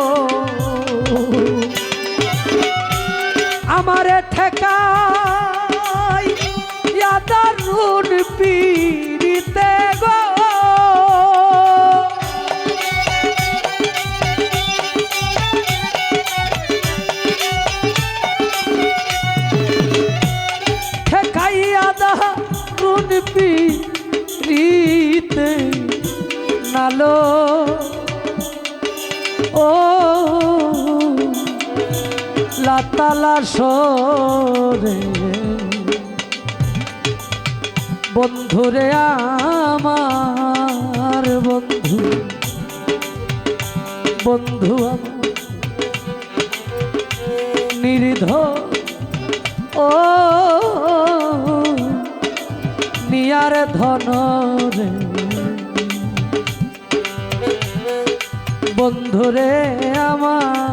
আমারে ঠেকাই দারুণ পীড়িতে গো পীড়িতে নালো ও লাতালা সরে বন্ধুরে আমার বন্ধু বন্ধু আমার নির্ধ ও নিয়ার ধন রে বন্ধুরে আমার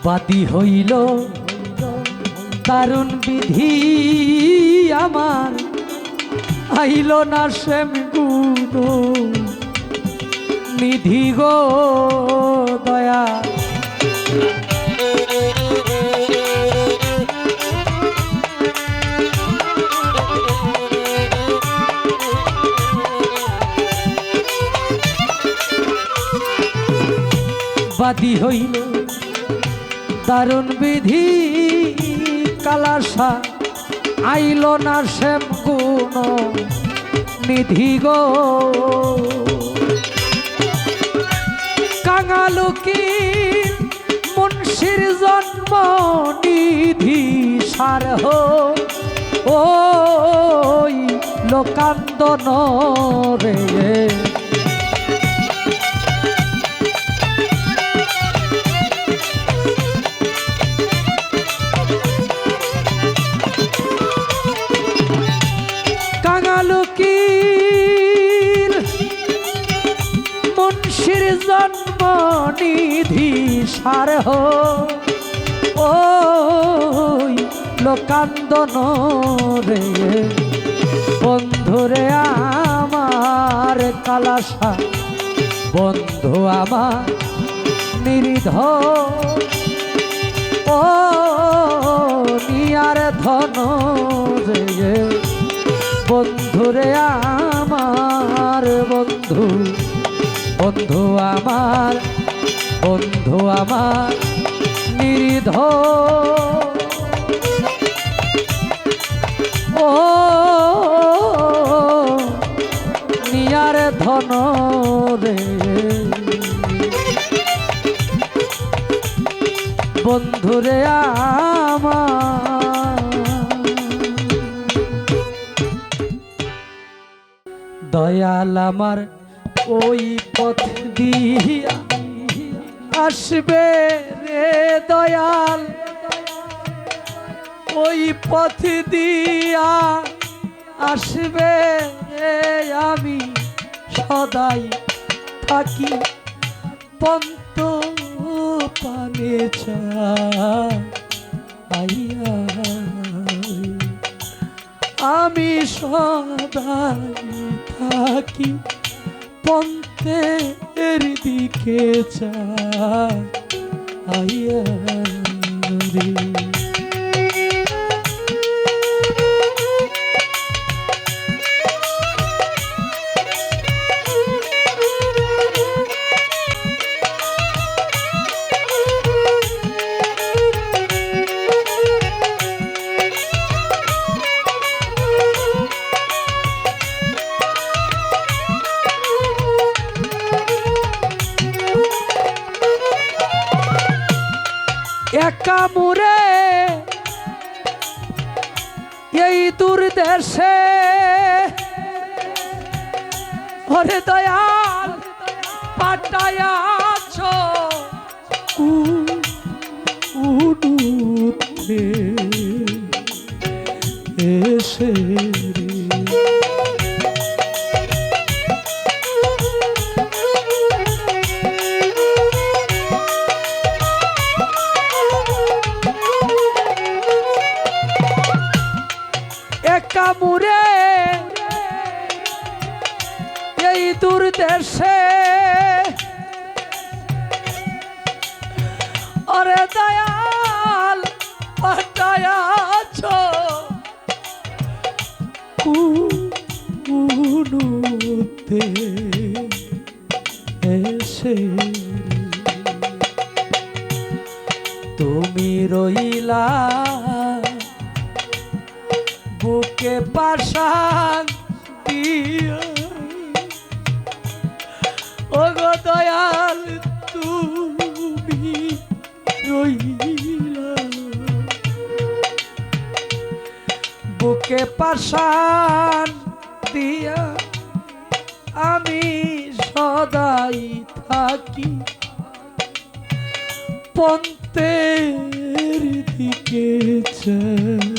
বাদী হইল দারুণ বিধি আমার আইল না শ্যাম গুণ নিধি গো দয়া বাদী হইল দারুণ বিধি কালাসা আইল না শ্যাম গুণ নিধি গো কাঙালুকি মুন্সির জন্ম নিধি সার ওই লোকান্দন রে কাঙালুকির মুন্সির জন্ম নিধি সার ওই লোকান্দন রে বন্ধুরে আমার কালাসা বন্ধু আমার নিরিধ ও নিয়ার ধন রে বন্ধুরে আমার বন্ধু বন্ধু আমার নিরিধ ও নিয়ার ধন রে বন্ধুরে আমার দয়াল আমার ওই পথ দিয়া আসবে রে দয়াল ওই পথ দিয়া আসবে রে আমি সদাই থাকি পন্ত পানে চাইয়া আমি সদাই থাকি পন্তের দিকে চাইয়া রে একা মুরে এই দূর দেশে ওরে দয়াল পাঠায়াছ কুনুতে এসে কামুরে এই দূর দেশে ওরে দয়াল পাঠায়াছ কুনুতে এসে তুমি রইলা বুকে পাশান দিয়া ও গো দয়াল তুমি রইলা বুকে পাশান দিয়া আমি সদাই থাকি পন্তের দিকে চাইয়া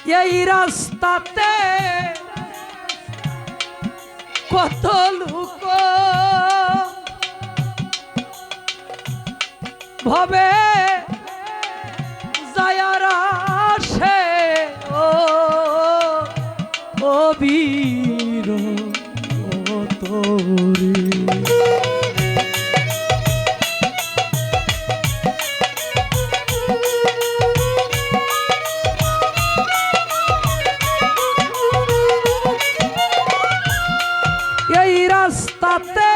এই রাস্তাতে কত লোক ভবে যায়ারা সে ও বীর ও তোরে এই রাস্তাতে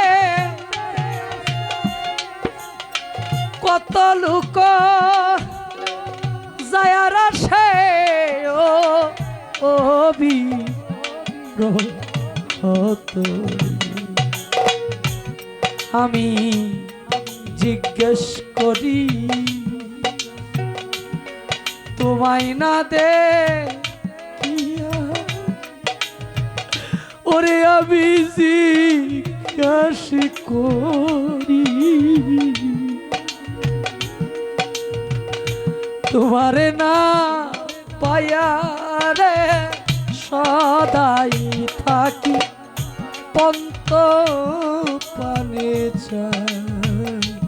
কত লোক যায়ারা সে ও বীর আমি জিজ্ঞেস করি তোমায় না দে ওরে আমি জিজ্ঞেস করি তোমারে না পায়ারে সদাই থাকি পন্ত পানে চাইয়া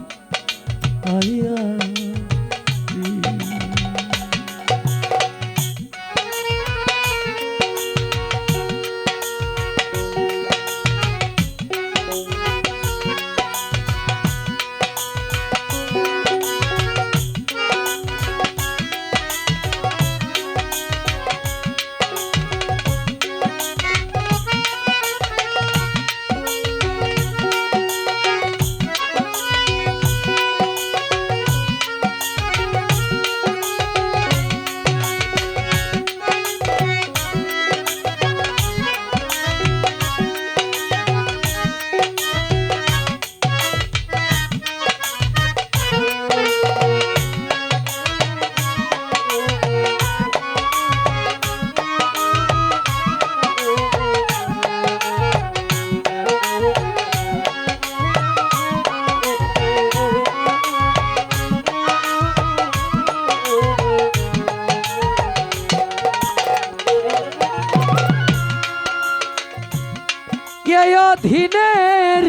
অধীনের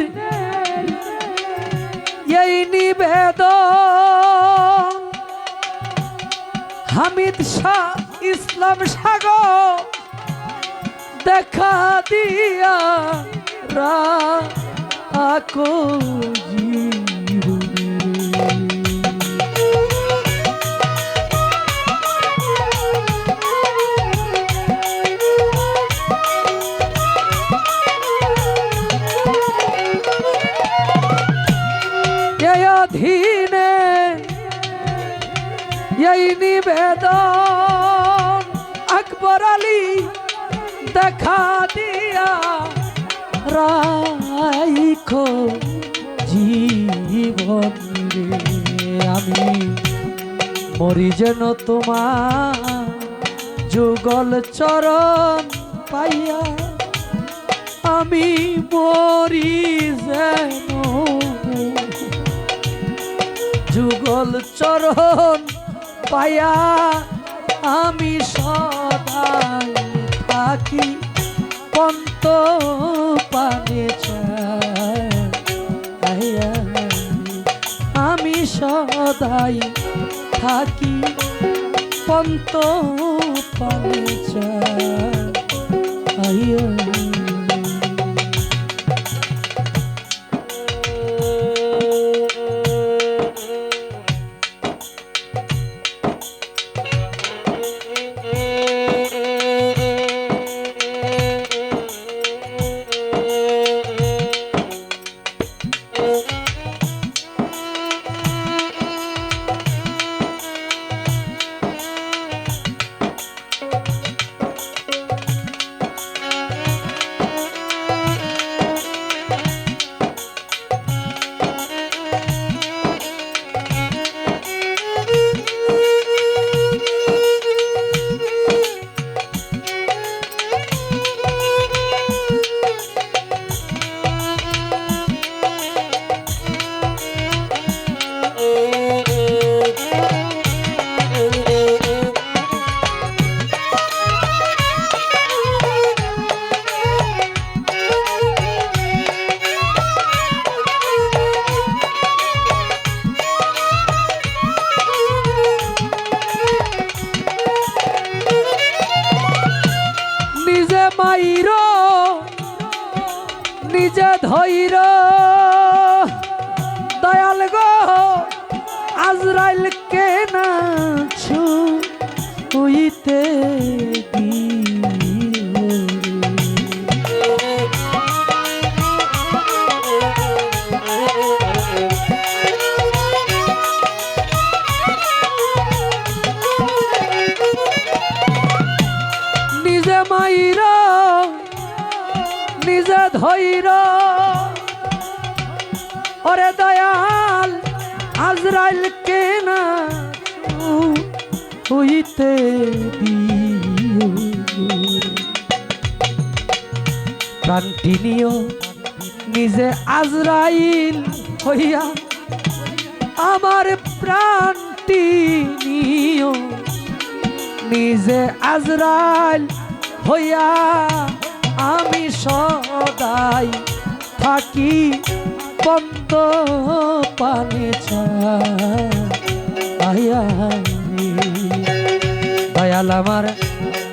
এই নিবেদন হামিদ শাহ ইসলাম সাগর দেখা দিয়া রাখো অধীনে এই নিবেদন আকবর আলী দেখা দিয়া রাইখো জীবন রে আমি মরি যেন তোমার যুগল চরণ পাইয়া আমি মরি যেন যুগল চরণ পায়া আমি সদাই থাকি পন্ত পানে চাইয়া আমি সদাই থাকি পন্ত পানে চাইয়া ধৈর দয়াল গো আজরাইল কে না ছুঁইতে নিজে মাইর নিজে ধৈর ওরে দয়াল আজরাইল কে না হইতে দিও প্রাণটি নিও নিজে আজরাইল হইয়া আমার প্রাণটি নিও নিজে আজরাইল হইয়া আমি সদাই থাকি বন্ধ পানে দয়াল আমার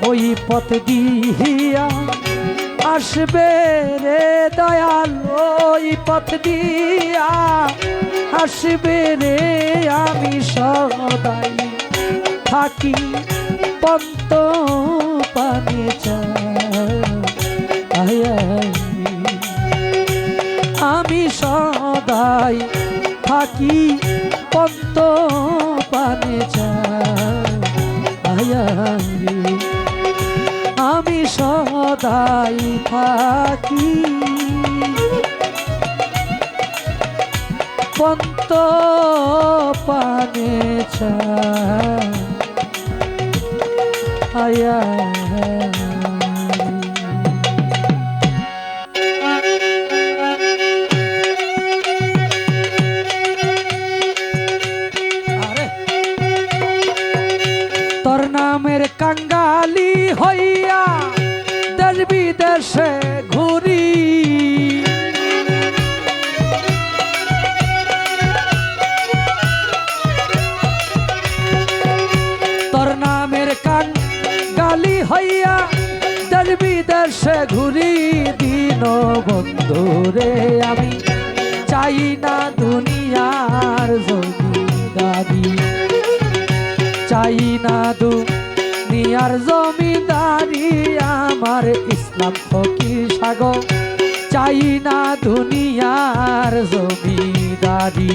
ওই পথ দিয়া আসবে রে দয়াল ওই পথ দিয়া আসবে রে আমি সদাই থাকি বন্ধ পানে আমি সদাই থাকি পন্ত পানে আমি সদাই থাকি পন্ত পানে আয়া তোর নামের কাঙ্গালি হইয়া দেশ বিদেশে ঘুরি তোর নামের কাঙ্গালি হইয়া দেশ বিদেশে ঘুরি দিন বন্ধুরে আমি চাই না দুনিয়ার জমিদারি চাই না দুনিয়ার জমিদারি আমার ইসলাম ফকির সাগর চাই না দুনিয়ার জমিদারি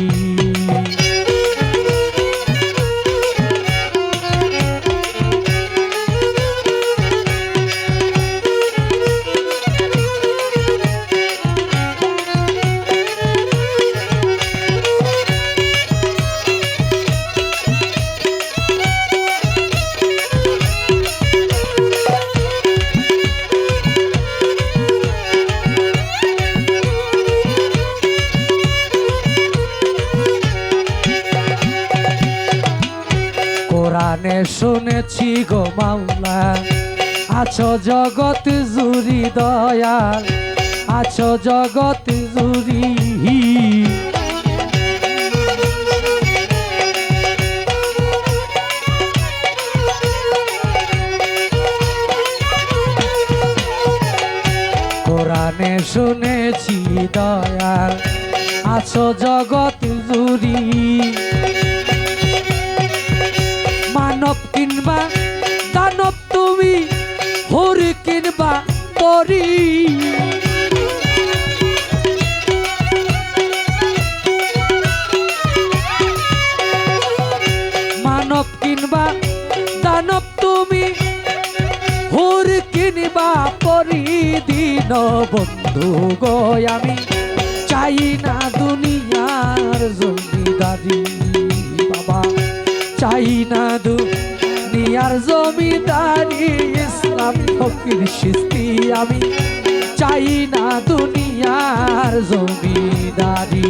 কোরআনে শুনেছি গো মাওলা আছো জগৎ জুড়ি দয়াল আছো জগৎ জুড়ি কোরআনে শুনেছি দয়াল আছো জগৎ জুড়ি মানব কিনবা দানব তুমি হরি কিনবা পরি মানব কিনবা দানব তুমি হরি কিনবা পরি দিন বন্ধু গো আমি চাই না দুনিয়ার জমিদারি বাবা চাই না দুনিয়ার জমিদারি ইসলাম ফকির চিশতি আমি চাই না দুনিয়ার জমিদারি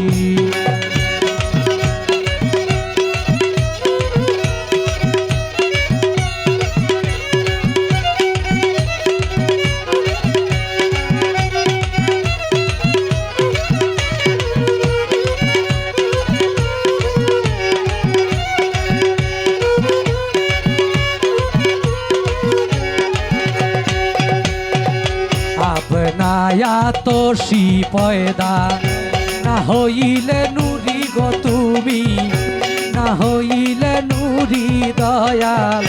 নায়া তোষি পয়দা না হইলে নুরি গো তুমি না হইলে নুরি দয়াল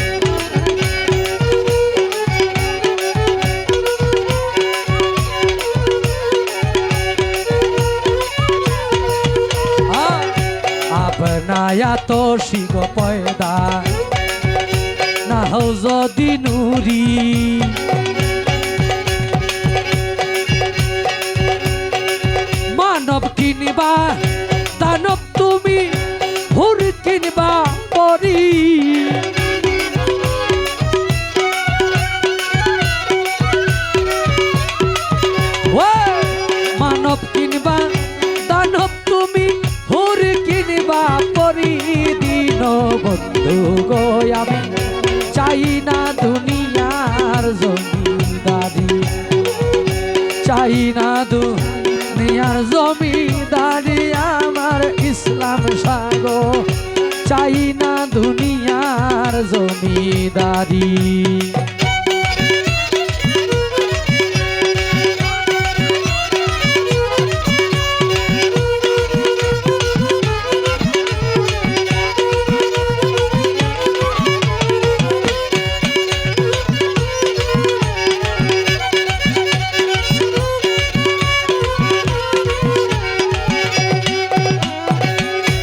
আপনায়া তোষি গো পয়দা না হও যদি নুরি মানব কিনবা দানব তুমি হুর কিনবা পরি মানব কিনবা দানব তুমি হুর কিনবা পরি দিন বন্ধু গো আমি চাই না দুনিয়ার জমিদারি চাই না দুনিয়ার জমিদারি আমার ইসলাম সাগো চাই না দুনিয়ার জমিদারি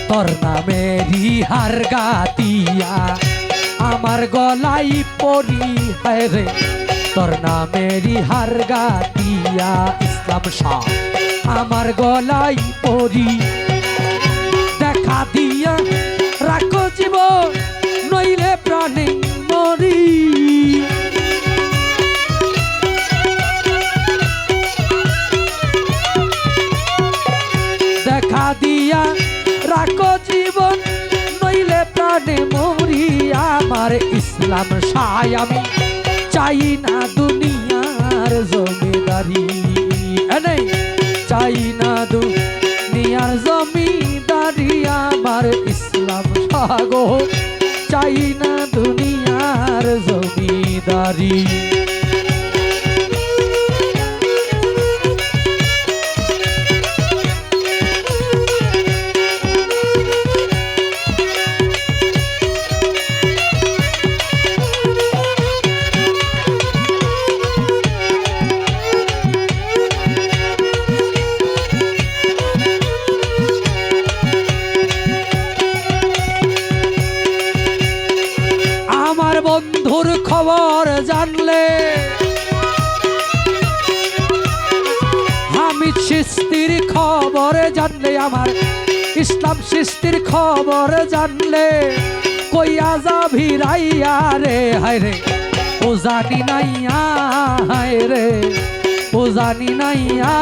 তোর নামেরই হার গাতিয়া আমার গলাই পরি হায় রে তোর নামেরই হার গাতিয়া ইসলাম শাহ আমার গলাই পরি দেখা দিয়া রাখো জীবন নইলে প্রাণে মরি দেখা দিয়া রাখো জীবন নইলে প্রাণে মরি আমার ইসলাম শাহ আমি চাই না দুনিয়ার জমিদারি নেই চাই না দুনিয়ার জমিদারি আমার ইসলাম শাহ গো চাই না দুনিয়ার জমিদারি বন্ধুর খবর জানলে হামিদ চিশতির খবর জানলে আমার ইসলাম চিশতির খবর জানলে কইয়া যাবি রাইয়া রে হায় রে ও জানি নাইয়া হায় রে ও জানি নাইয়া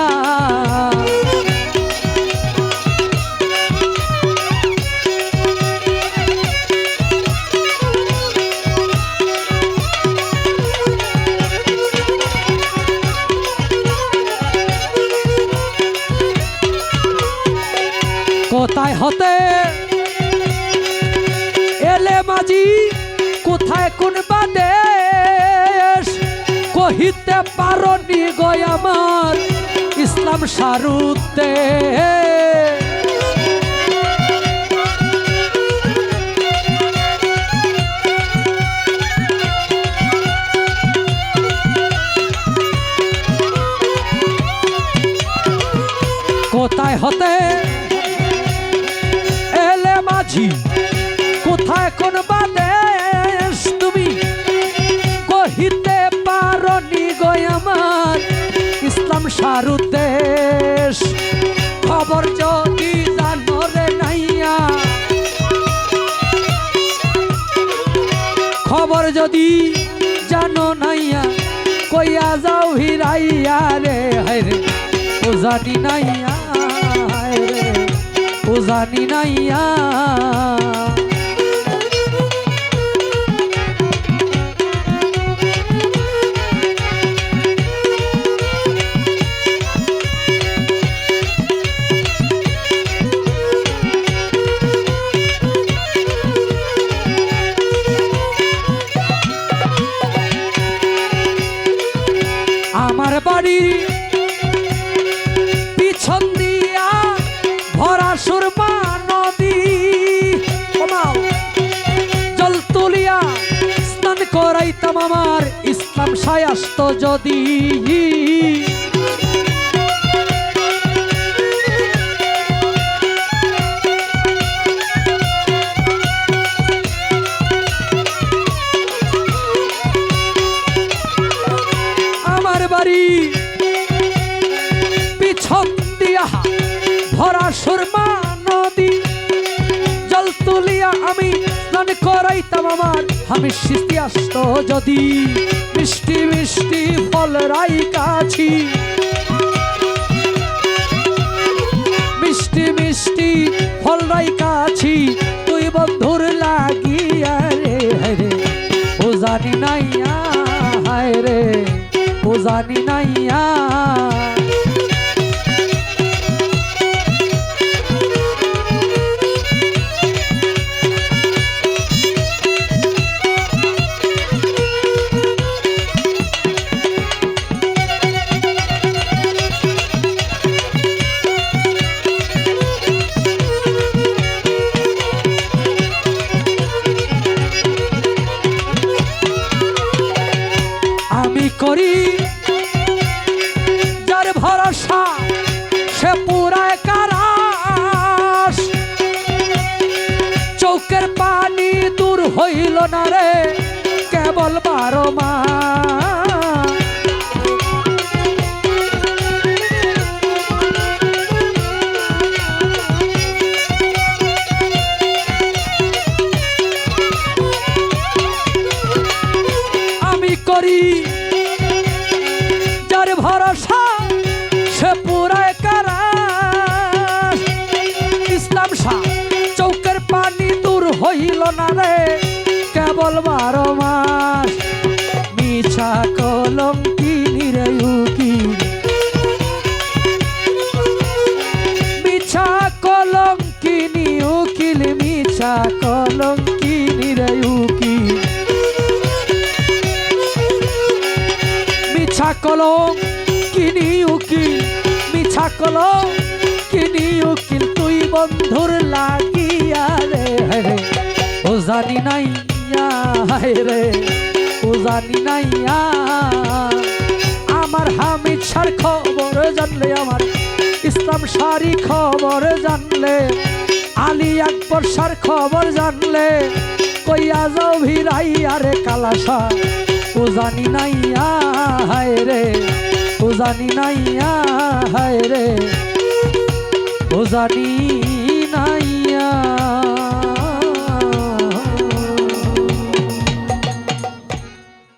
কোথায় হতে এলে মাঝি কোথায় কোন বাদেশ কহিতে পারনি গো আমার ইসলাম সারুতে কোথায় হতে এলে মাঝি কোথায় কোন বাদেশ তুমি কহিতে পারনি গো আমার ইসলাম সারুদেশ খবর যদি জানো রে নাইয়া খবর যদি জানো নাইয়া কইয়া যাও হিরাইয়া রে হায় রে ও জানি নাইয়া হায় রে ও জানি নাইয়া আমার বাড়ি করাইতাম আমার ইসলাম সায় আসতো যদি। আমার বাড়ি পিছন দিয়া ভরা সুরমা নদী, জল তুলিয়া আমি স্নান করাইতাম আমার আমি সিস্তি আসতো যদি। মিষ্টি মিষ্টি ফল রাই কাছি, মিষ্টি মিষ্টি ফল রাই কাছি, তুই বন্ধুর লাগিয়া রে রে ও জানি নাইয়া হায় রে ও জানি নাইয়া। আমি করি যার ভরসা সে পুরায় কারাস, চৌকের পানি দূর হইল না রে কেবল 12 মাস। আমি করি যার ভরসা সে পুরায় কারাস, ইসলাম শাহ চৌকের পানি দূর হইল না রে কেবল 12 মাস। মিছা কলঙ্কিনী রে উকিল, মিছা কলঙ্কিনী উকিল, মিছা কলঙ্কিনী রে উকিল, মিছা কলঙ্কিনী উকিল, মিছা কলঙ্কিনী উকিল, তুই বন্ধুর লাগিয়া রে ও জানি নাইয়া হায় রে ও জানি নাইয়া। আমার হামিদ শাহর খবর জানলে, আমার ইসলাম শাহরি খবর জানলে, আলী আকবর শাহর খবর জানলে, কইয়া যাও ভিড়াইয়া রে কালাসা ও জানি নাইয়া হায় রে ও জানি নাইয়া হায় রে ও জানি নাইয়া।